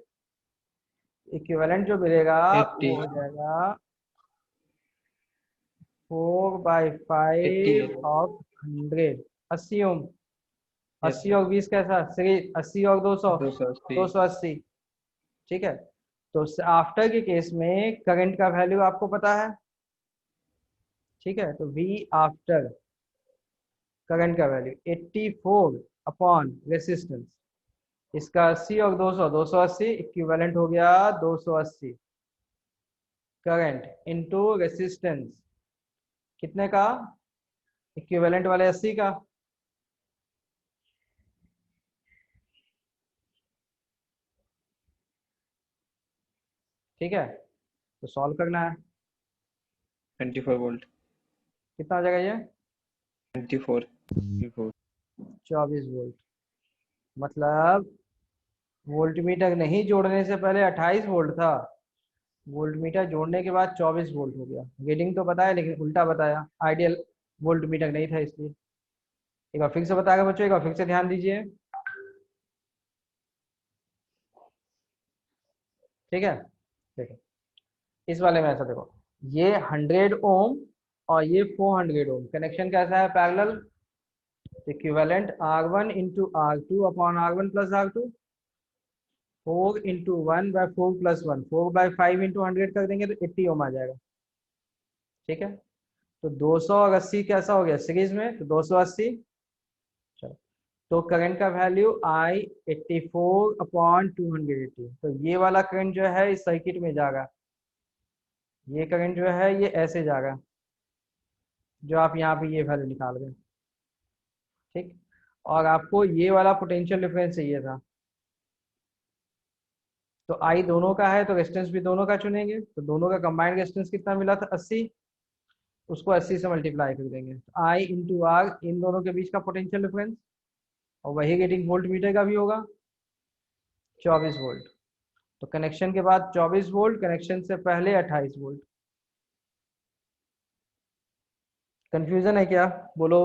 इक्विवेलेंट जो मिलेगा 80 वो हो जाएगा 4/5 88 ऑफ 100, 80 ओम। यस 80 और 20 कैसा? 80 और 200, 280 280। ठीक है, तो आफ्टर के केस में करंट का वैल्यू आपको पता है। ठीक है, तो V आफ्टर, करंट का वैल्यू 84/रेसिस्टेंस, इसका 80 और 200, 280, इक्विवेलेंट हो गया 280। करंट इनटू रेसिस्टेंस कितने का? इक्विवेलेंट वाले 80 का। ठीक है, तो सॉल्व करना है। 24 वोल्ट, कितना आ जाएगा ये? 24 24 24 वोल्ट। मतलब वोल्टमीटर नहीं जोड़ने से पहले 28 वोल्ट था, वोल्टमीटर जोड़ने के बाद 24 वोल्ट हो गया। रीडिंग तो बताया लेकिन उल्टा बताया, आइडियल वोल्टमीटर नहीं था इसलिए। एक बार फिर से बताएगा बच्चों, एक बार फिर से ध्यान दीजिए। ठीक है, देखो इस वाले में ऐसा देखो, ये 100 ओम और ये 400 ओम, कनेक्शन कैसा है? Parallel. Equivalent R1 into R2 upon R1 plus R2, 4 into 1/4 + 1, 4/5 into 100 कर देंगे तो 80 ओम आ जाएगा। ठीक है, तो 200 और 80 कैसा हो गया सीरीज में, तो 280। चलो, तो करंट का वैल्यू I 84/280, तो ये वाला करंट जो है इस सर्किट में जाएगा, ये करंट जो है ये ऐसे जाएगा, जो आप यहाँ पे ये वैल्यू निकाल गए। ठीक, और आपको ये वाला पोटेंशियल डिफरेंस चाहिए था, तो I दोनों का है तो रेजिस्टेंस भी दोनों का चुनेंगे, तो दोनों का कंबाइंड रेजिस्टेंस कितना मिला था? 80, उसको 80 से मल्टीप्लाई कर देंगे, तो I इंटू आर, इन दोनों के बीच का पोटेंशियल डिफरेंस, और वही रीडिंग वोल्ट मीटर का भी होगा, 24 वोल्ट। तो कनेक्शन के बाद 24 वोल्ट, कनेक्शन से पहले 28 वोल्ट। कंफ्यूजन है क्या? बोलो।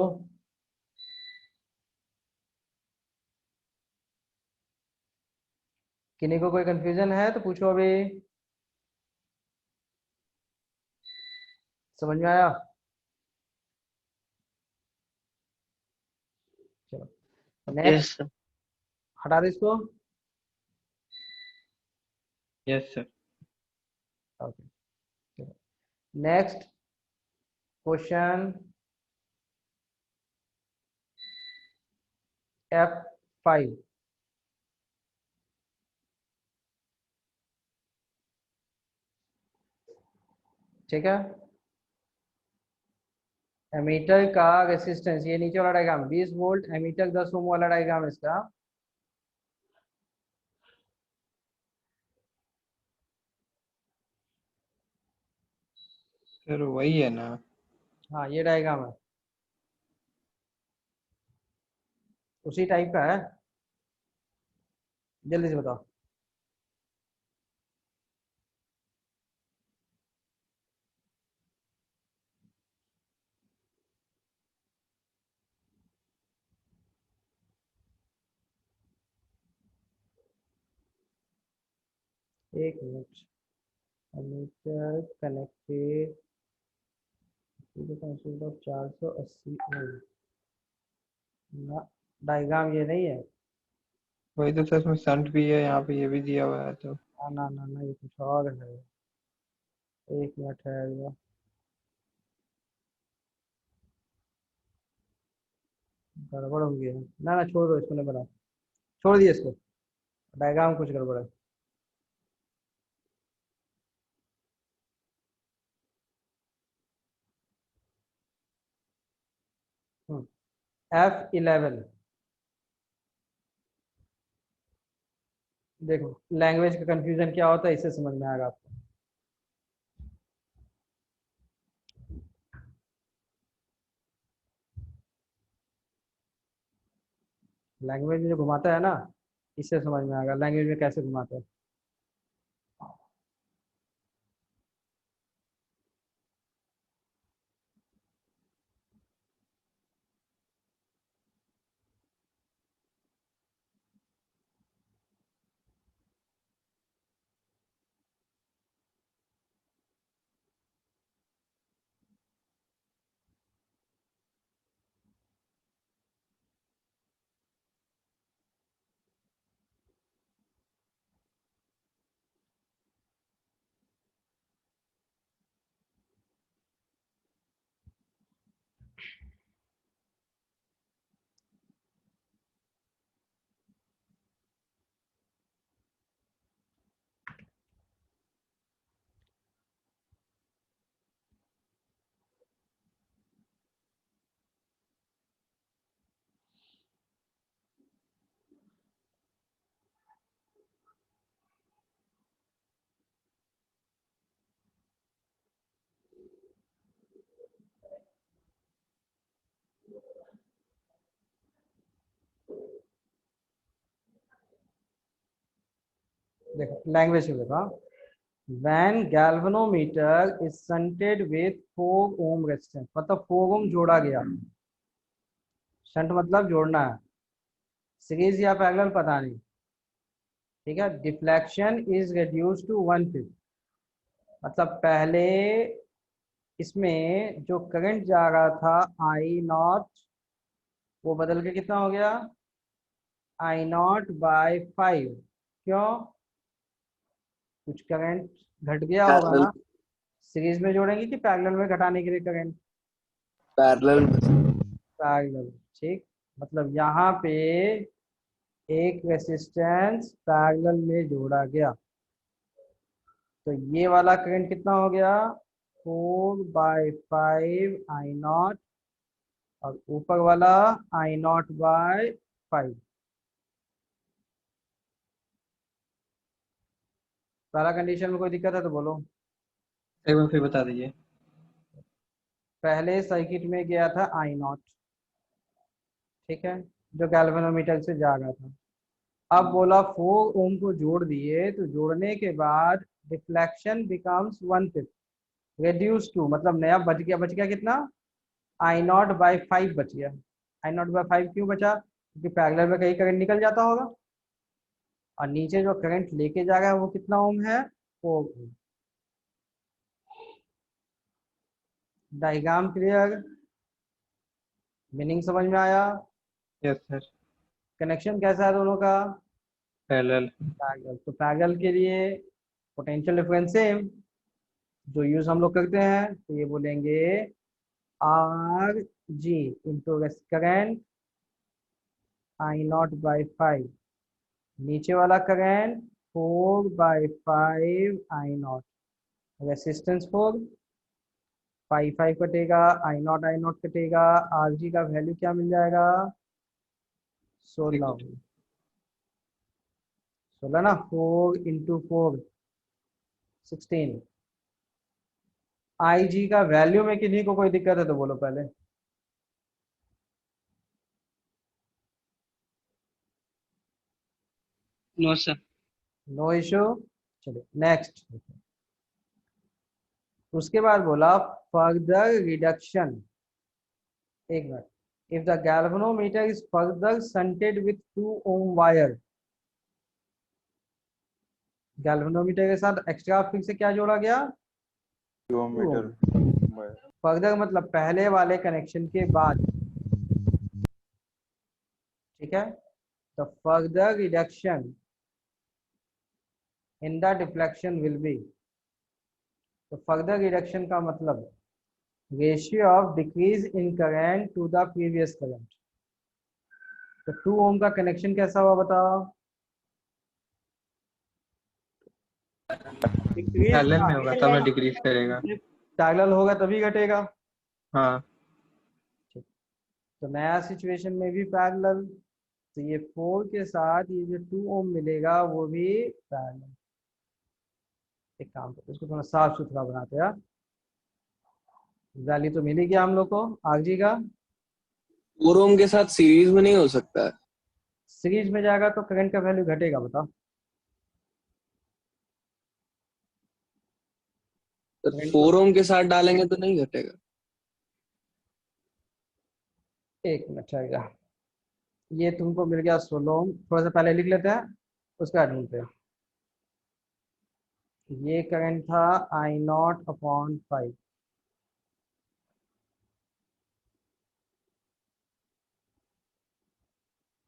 किन्हीं को कोई कंफ्यूजन है तो पूछो अभी। समझ में आया? चलो नेक्स्ट, हटा दे इसको। Yes sir. Okay, next question F5। ठीक है। एमीटर का रेसिस्टेंस, ये नीचे वाला डायग्राम 20 वोल्ट, एमीटर 10 ओम वाला डायग्राम इसका। सर वही है ना? हाँ ये डायग्राम है, उसी टाइप का है। जल्दी से बताओ। एक मिनट। एमीटर कनेक्टेड 480 ओम ना, डायग्राम ये नहीं है। वही तो सर, इसमें संट भी है, यहाँ पे ये भी दिया हुआ है तो। ना ना ना, ये कुछ और है। एक मिनट है ये, गड़बड़ हो गया। ना ना छोड़ दो इसको, नहीं बना, छोड़ दिए इसको, डायग्राम कुछ गड़बड़ है। F11, देखो लैंग्वेज का कंफ्यूजन क्या होता है इससे समझ में आएगा आपको। लैंग्वेज में जो घुमाता है ना, इससे समझ में आएगा लैंग्वेज में कैसे घुमाता है। देखो लैंग्वेज में देखो, when galvanometer is shunted with 4 ohm resistance, मतलब 4 ओम जोड़ा गया। शंट मतलब जोड़ना है, सीरीज या पैरेलल पता नहीं, ठीक है। डिफ्लेक्शन इज रिड्यूस टू 1/5, मतलब पहले इसमें जो करंट जा रहा था I0, वो बदल के कितना हो गया I0/5। क्यों? कुछ करंट घट गया होगा पैरेलल ना। सीरीज में जोड़ेंगे कि पैरेलल में घटाने के लिए करंट? पैरेलल पैरेलल, ठीक। मतलब यहाँ पे एक रेसिस्टेंस पैरेलल में जोड़ा गया, तो ये वाला करंट कितना हो गया 4/5 I0, और ऊपर वाला I0/5। पहला कंडीशन में कोई दिक्कत है तो बोलो। एक बार फिर बता दीजिए। पहले सर्किट में गया था I0, ठीक है, जो गैल्वेनोमीटर से जा रहा था। अब बोला 4 ओम को जोड़ दिए, तो जोड़ने के बाद डिफ्लेक्शन बिकम्स 1/5 रेड्यूस टू, मतलब नया बच गया कितना I0/5 बच गया। I0/5 क्यों बचा? क्योंकि पैरेलल में कहीं करंट निकल जाता होगा, और नीचे जो करंट लेके जा रहा है वो कितना ओम है 4 ओम। Diagram clear? मीनिंग समझ में आया? Yes sir. कनेक्शन कैसा है दोनों का? पैरेलल। पैरेलल। तो पैरेलल के लिए पोटेंशियल डिफरेंस सेम, जो यूज हम लोग करते हैं, तो ये बोलेंगे RG इंटू करंट I0/5, नीचे वाला current 4/5 I0, resistance 4, five five कटेगा, आई नॉट कटेगा, आर जी का वैल्यू क्या मिल जाएगा? 16। 16 ना, 4 इंटू 4 16। आई जी का वैल्यू में किन्हीं को कोई दिक्कत है तो बोलो पहले। No sir. No issue. चलो नेक्स्ट। उसके बाद बोला फर्दर रिडक्शन। एक मिनट। If the galvanometer is further shunted with 2 ohm wire, galvanometer के साथ एक्स्ट्रा फिक्स से क्या जोड़ा गया? 2 2 मीटर ohm। फर्दर मतलब पहले वाले कनेक्शन के बाद, ठीक है। तो further reduction in the deflection will be, तो फर्दर रिडक्शन का मतलब ratio of decrease in current to the previous current. तो 2 ओम का कनेक्शन कैसा हुआ बताओ? डिक्रीज पैरेलल में होगा तब ना डिक्रीज करेगा। पैरेलल होगा तभी घटेगा। हाँ। तो नया सिचुएशन में भी पैरेलल, तो ये 4 के साथ ये जो 2 ओम मिलेगा वो भी पैरेलल। एक काम करते हैं, इसको थोड़ा साफ सुथरा बनाते हैं। वैल्यू तो मिली गया हम लोग को आरजी का। 4 ओम के साथ सीरीज में नहीं हो सकता है। सीरीज में जाएगा तो करंट का वैल्यू घटेगा, बताओ। तो 4 ओम के साथ डालेंगे तो नहीं घटेगा। एक मिनट रहेगा, ये तुमको मिल गया 16 ओम। थोड़ा सा पहले लिख लेते हैं, उसका बाद ढूंढते हैं। ये करंट था आई नॉट अपॉन 5,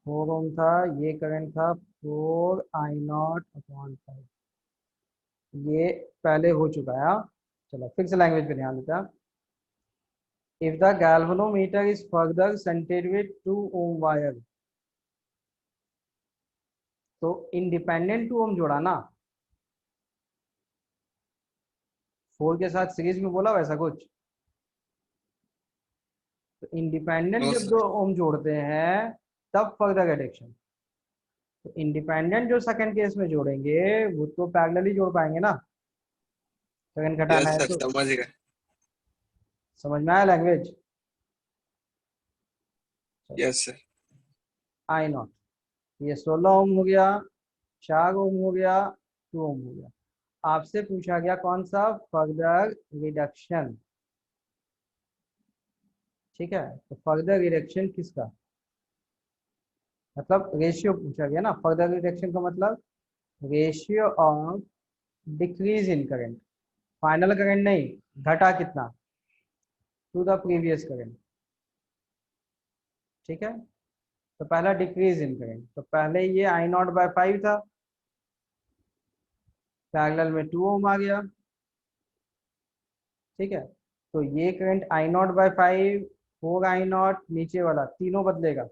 फोर ओम था। ये करंट था 4 आई नॉट अपॉन 5। ये पहले हो चुका है। हाँ? चलो फिर से लैंग्वेज पे ध्यान देता है। If the galvanometer is further shunted with 2 ohm wire, तो इंडिपेंडेंट 2 ओम जोड़ा ना, 4 के साथ सीरीज में बोला वैसा कुछ। तो इंडिपेंडेंट नो जब सर। 2 ओम जोड़ते हैं तब फर्दर रिडक्शन। तो इंडिपेंडेंट जो सेकंड केस में जोड़ेंगे वो तो पैरेलल ही जोड़ पाएंगे ना, करंट घटाना यस है सर, तो। समझ गए। समझ में आया language? Yes sir. I not, ये 16 ओम हो गया, 4 ओम हो गया, 2 ओम हो गया। आपसे पूछा गया कौन सा? Further reduction. ठीक है, तो फर्दर रिडक्शन किसका, मतलब रेशियो पूछा गया ना। फर्दर रिडक्शन का मतलब ratio of decrease in current, final current नहीं, घटा कितना, टू द प्रीवियस करंट। ठीक है, तो पहला डिक्रीज इन करंट, तो पहले ये आई नॉट बाय 5 था, पैरेलल में 2 ओम आ गया। ठीक है, तो ये current I naught by 5, 4 I naught, नीचे वाला तीनों बदलेगा।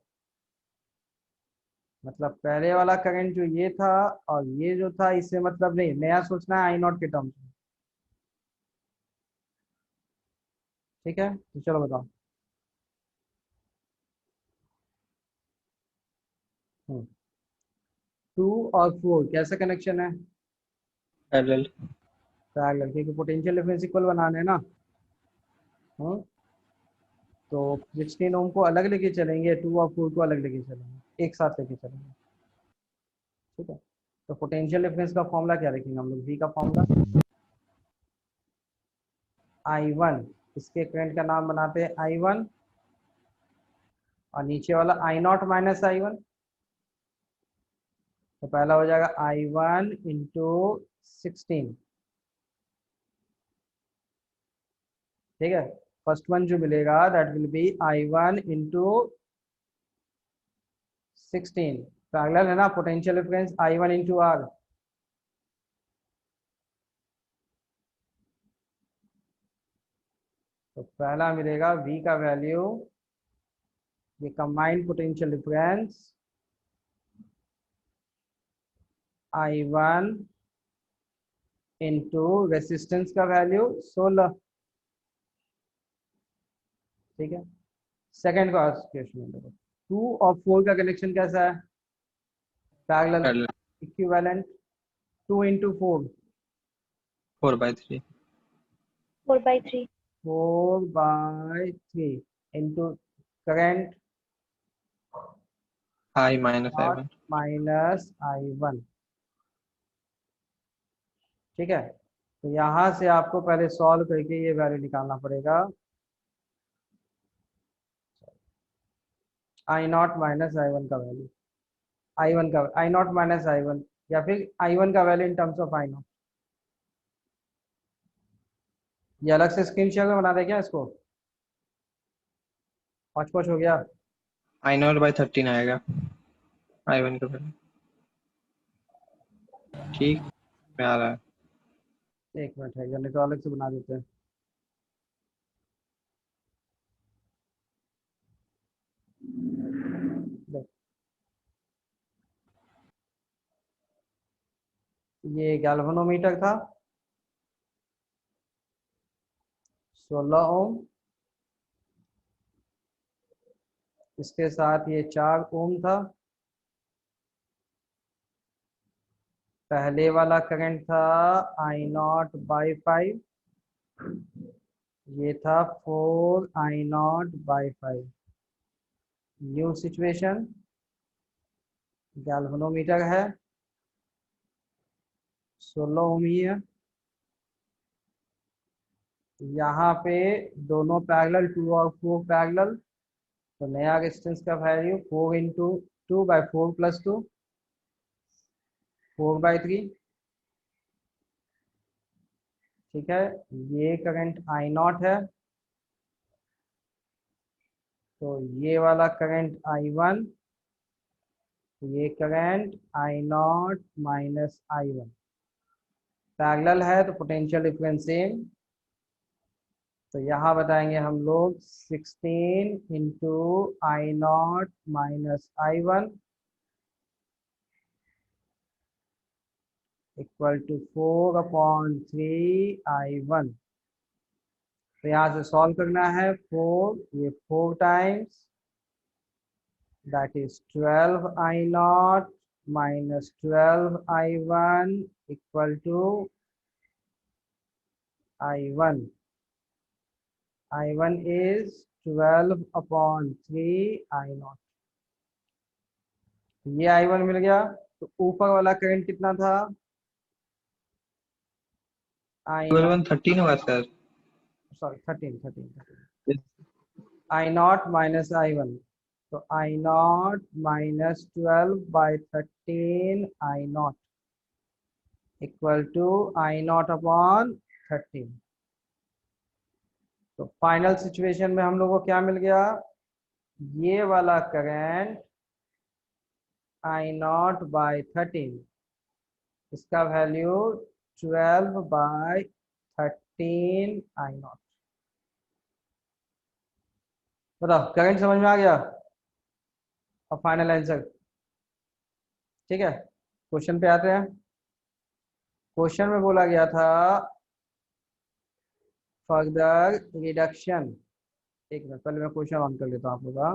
मतलब पहले वाला करंट जो ये था और ये जो था इससे मतलब नहीं, नया सोचना है आई नॉट के टर्म्स में। ठीक है, तो चलो बताओ। 2 और 4 कैसा कनेक्शन है? पैरेलल। पैरेलल, क्योंकि पोटेंशियल डिफरेंस इक्वल बनाने हैं ना। हम्म, तो 16 ओम को अलग लेके चलेंगे, 2 और 4 को अलग लेके चलेंगे, एक साथ लेके चलेंगे। ठीक है, तो पोटेंशियल डिफरेंस का फॉर्मूला क्या रखेंगे हम लोग? V का फॉर्मूला I1, इसके करंट का नाम बनाते हैं I1, और नीचे वाला आई नॉट माइनस I1। तो पहला हो जाएगा I1 इंटू 16। ठीक है, फर्स्ट वन जो मिलेगा that will be I1 into 16। Parallel है ना, potential difference I1 into R। तो पहला मिलेगा V का वैल्यू, ये combined potential difference I1 into resistance का वैल्यू 16। ठीक है। सेकंड क्वेश्चन में देखो 2 और 4 का कनेक्शन कैसा है? Parallel, parallel, equivalent. 2 into 4 4/3 4/3 4/3 into current I minus not I1। Minus I1। ठीक है, तो यहां से आपको पहले सॉल्व करके ये वैल्यू निकालना पड़ेगा। I0 माइनस I1 का वैल्यू, I1 का I0 माइनस I1, या फिर I1 का value in terms of I0। ये अलग से स्क्रीन शेयर में बना दे क्या इसको? पॉच पॉच हो गया। I0/13 आएगा I1 का वैल्यू। ठीक में आ रहा है। एक मिनट है, नहीं तो अलग से बना देते हैं। देख, ये गैल्वेनोमीटर था 16 ओम, इसके साथ ये 4 ओम था। पहले वाला करंट था I0/5, ये था 4I0/5। न्यू सिचुएशन, गैल्वेनोमीटर है 16 ओम ही है, यहाँ पे दोनों पैरेलल, 2 और 4 पैरेलल, तो नया रेजिस्टेंस का वैल्यू 4 into 2/4 + 2 4/3। ठीक है, ये करंट I0 है, तो ये वाला करंट I1, ये current I0 minus I1। Parallel है तो पोटेंशियल डिफरेंस सेम, तो यहाँ बताएंगे हम लोग 16 into I0 minus I1 equal to 4/3I1। तो यहाँ से सॉल्व करना है। 4, ये 4 times, that is 12I0 minus 12I1 equal to I1। I1 is 12/3I0। ये I1 मिल गया। तो ऊपर वाला करंट कितना था? I0, 12/13 होगा sir. Sorry 13 I0 minus I1, तो I0 minus 12/13 I0 equal to I0/13। तो फाइनल सिचुएशन में हम लोग को क्या मिल गया? ये वाला करंट I0/13, इसका वैल्यू 12/13 I0। बताओ, करंट समझ में आ गया? और फाइनल आंसर। ठीक है, क्वेश्चन पे आते हैं। क्वेश्चन में बोला गया था फर्दर रिडक्शन। एक मिनट, पहले मैं क्वेश्चन ऑन कर लेता हूँ आप लोग का।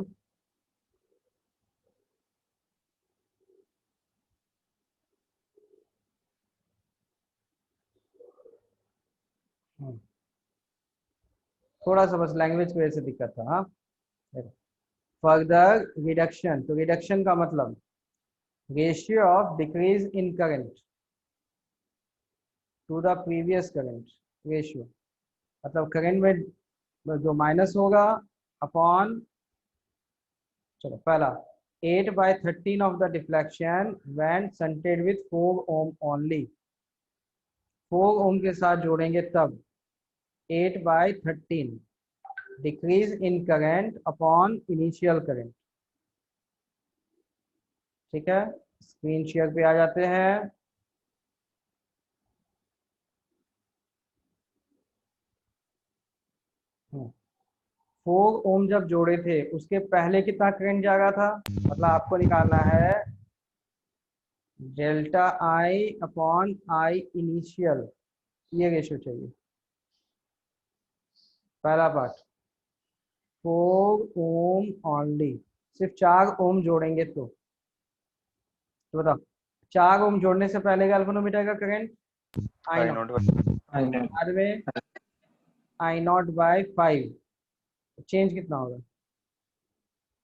थोड़ा सा बस लैंग्वेज की वजह से दिक्कत था। हाँ, फर्दर रिडक्शन, तो रिडक्शन का मतलब ratio of decrease in current to the previous current ratio, मतलब करंट में जो माइनस होगा अपॉन, चलो पहला 8/13 of the deflection when shunted with 4 ohm only. 4 ohm के साथ जोड़ेंगे तब 8/13 decrease in current upon initial current. ठीक है, स्क्रीन शेयर पे आ जाते हैं। फोर ओम जब जोड़े थे उसके पहले कितना करंट जा रहा था? मतलब आपको निकालना है delta I upon I initial, ये रेशियो चाहिए। पहला पार्ट 4 ओम ओनली, सिर्फ 4 ओम जोड़ेंगे तो बताओ 4 ओम जोड़ने से पहले गैल्वेनोमीटर का current I I not, not बाद में आई नॉट बाय 5, चेंज कितना होगा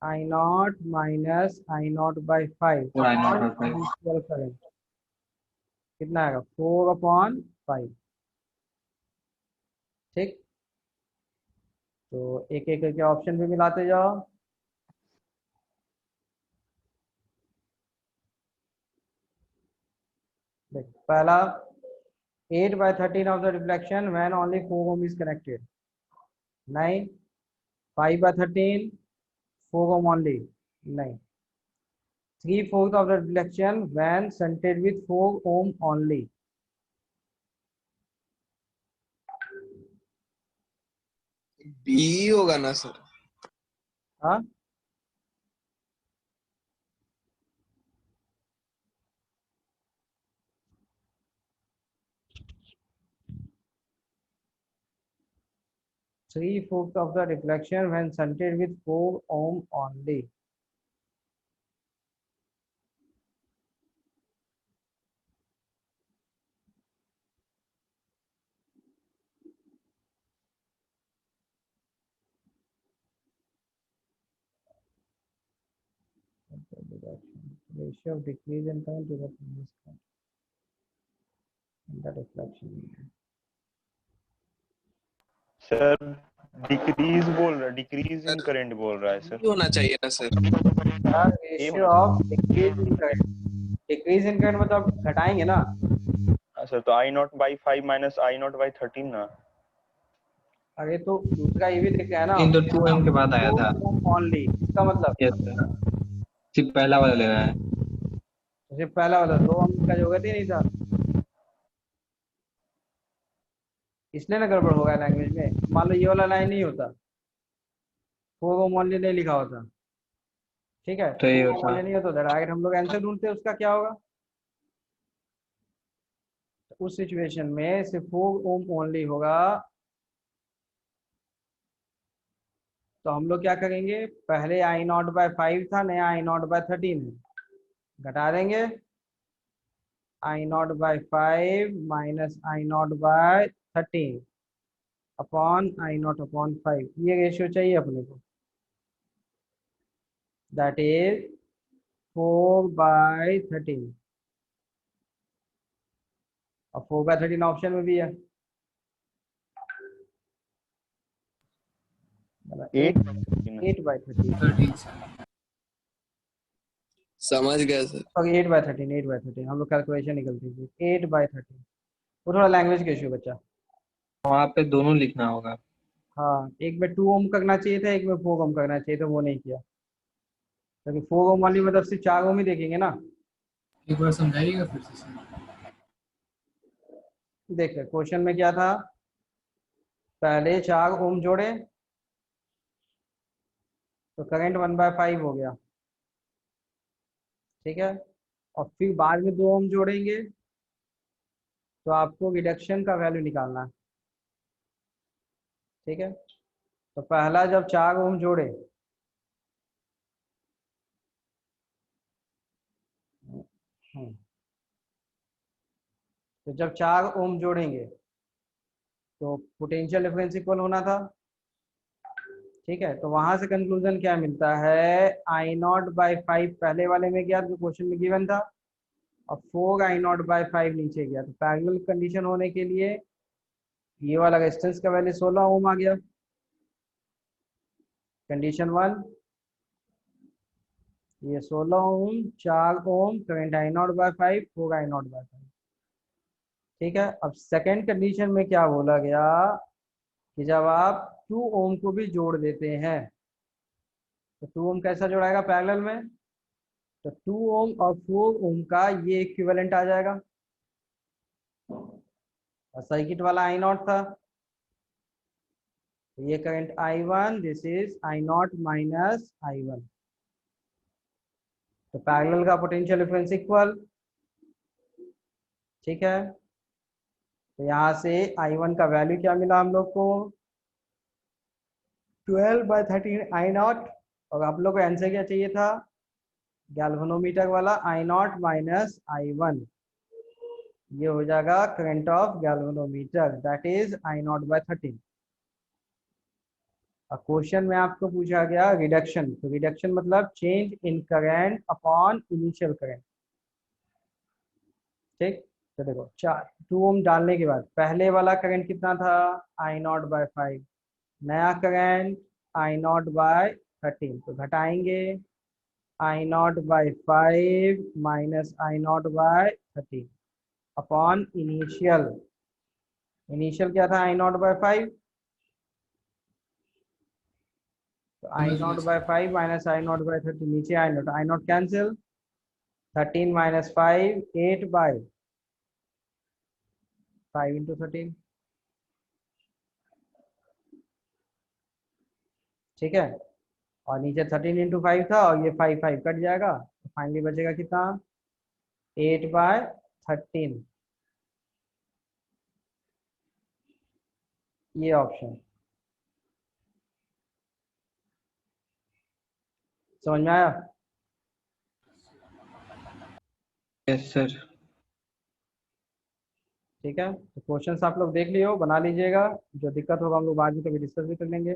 I naught minus I naught by 5 और I not by 5 करंट कितना आएगा 4/5। ठीक, तो एक एक करके ऑप्शन भी मिलाते जाओ। देख पहला 8/13 of the deflection when only 4 ohm is connected, 9 5/13 4 ohm only, 9 3/4 of the deflection when shunted with 4 ohm only, B होगा ना सर? हाँ 3/4 of the deflection when shunted with 4 ohm only। Ratio of decrease in current to the previous current in the deflection। Sir decrease बोल रहा है, डिक्रीज इन करंट बोल रहा है सर। बी होना चाहिए ना sir? Ratio of decrease in current, decrease in current मतलब घटाएंगे ना। हाँ सर, तो I not by 5 minus I not by 13 ना। अरे तो दूसरा ये भी देखा है ना, इन तो 2m के बाद आया था। ओनली, इसका मतलब यस सर, सिर्फ पहला वाला लेना है। सिर्फ पहला वाला 2 ओम का जरूरत ही नहीं था, इसलिए ना गड़बड़ होगा लैंग्वेज में। मान लो ये वाला लाइन नहीं होता, 4 ओम ओनली नहीं लिखा होता, ठीक है, तो ये 4 ओम होता ओनली नहीं होता, डायरेक्ट हम लोग आंसर ढूंढते उसका क्या होगा। तो उस सिचुएशन में सिर्फ 4 ओम ओनली होगा, तो हम लोग क्या करेंगे, पहले आई नॉट बाय 5 था, नया आई नॉट बाय 13 है, घटा देंगे I naught by 5 minus I naught by 13 upon I naught upon 5, ये रेशियो चाहिए अपने को, दैट इज 4/13, और 4/13 ऑप्शन में भी है, 8/13, 13 समझ गया सर। सॉरी 8/13 हम लोग कैलकुलेशन निकलती थी 8/13, वो थोड़ा लैंग्वेज का इशू बच्चा। वहाँ पे दोनों लिखना होगा। हाँ, एक में 2 ओम करना चाहिए था, एक में 4 ओम करना चाहिए था, वो नहीं किया, क्योंकि 4 ओम वाली मतलब सिर्फ 4 ओम ही देखेंगे ना। एक बार समझाइएगा फिर से सर। देखिए क्वेश्चन में क्या था, पहले 4 ओम जोड़े तो करंट 1/5 हो गया, ठीक है, और फिर बाद में 2 ओम जोड़ेंगे तो आपको रिडक्शन का वैल्यू निकालना है, ठीक है। तो पहला जब 4 ओम जोड़े, तो जब 4 ओम जोड़ेंगे तो पोटेंशियल डिफरेंस इक्वल होना था, ठीक है। तो वहां से कंक्लूजन क्या मिलता है, आई नॉट बाई 5 पहले वाले में गया जो क्वेश्चन में गिवन था, और 4 आई नॉट बाई 5 नीचे गया, तो पैरेलल कंडीशन होने के लिए ये वाला रेजिस्टेंस का वैल्यू 16 ओम आ गया, कंडीशन 1, ये 16 ohm 4 ohm current I naught by 5 4 I naught by 5, ठीक है। अब सेकेंड कंडीशन में क्या बोला गया कि जब आप 2 ओम को भी जोड़ देते हैं, तो 2 ओम कैसा जोड़ाएगा पैरेलल में, तो 2 ओम और 4 ओम का ये इक्विवेलेंट आ जाएगा, और सर्किट वाला आई नॉट था, तो ये current I1, this is I naught minus I1, तो पैरेलल का पोटेंशियल डिफरेंस इक्वल, ठीक है। तो यहाँ से I1 का वैल्यू क्या मिला हम लोग को, 12/13 आई नॉट, और आप लोग को आंसर क्या चाहिए था गैल्वेनोमीटर वाला, I naught minus I one, ये हो जाएगा current of galvanometer, that is I naught by 13। Question में आपको पूछा गया रिडक्शन, तो रिडक्शन मतलब change in current upon initial current. ठीक, तो देखो 2 ओम डालने के बाद पहले वाला करंट कितना था आई नॉट बाय 5, नया करंट आई नॉट बाय 13, तो घटाएंगे I naught by 5 minus I naught by 13 upon initial, initial क्या था आई नॉट बाय 5, तो आई समझ नॉट गया by sir. 5 minus I naught by 13, नीचे I naught cancel, 13 minus 5 8 by 5 into 13। ठीक है, और नीचे 13 इंटू 5 था और ये 5 5 कट जाएगा, तो फाइनली बचेगा कितना 8/13, ये ऑप्शन। समझ में आया? Yes sir. ठीक है, तो क्वेश्चंस आप लोग देख लियो, बना लीजिएगा, जो दिक्कत होगा हम लोग बाद में कभी डिस्कस भी कर लेंगे।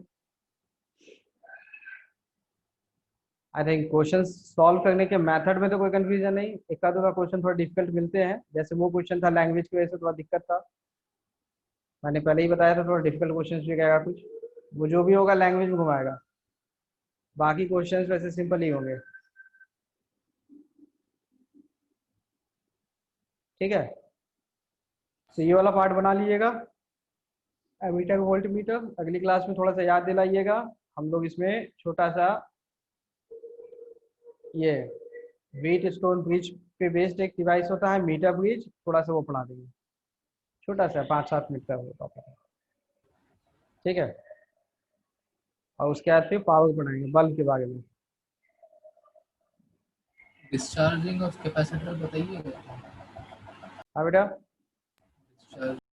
आई थिंक क्वेश्चन सॉल्व करने के मेथड में तो कोई कंफ्यूजन नहीं, एक आध का क्वेश्चन थोड़ा डिफिकल्ट मिलते हैं, जैसे वो क्वेश्चन था लैंग्वेज की वजह से थोड़ा दिक्कत था, मैंने पहले ही बताया था थोड़ा डिफिकल्ट क्वेश्चन भी आएगा कुछ, वो जो भी होगा लैंग्वेज में घुमाएगा, बाकी क्वेश्चन वैसे सिंपल ही होंगे। ठीक है, तो ये वाला पार्ट बना लीजिएगा, एमीटर वोल्ट मीटर, अगली क्लास में थोड़ा सा याद दिलाइएगा, हम लोग इसमें छोटा सा ये वेट स्टोन ब्रिज पे बेस्ड एक डिवाइस होता है मीटर ब्रिज, थोड़ा सा वो पढ़ा देंगे, छोटा सा 5-7 मिनट का वो टॉपिक है। ठीक है, और उसके बाद फिर पावर पढ़ाएंगे बल्ब के बारे में। डिस्चार्जिंग ऑफ कैपेसिटर बताइएगा। हाँ बेटा, डिस्चार्जिंग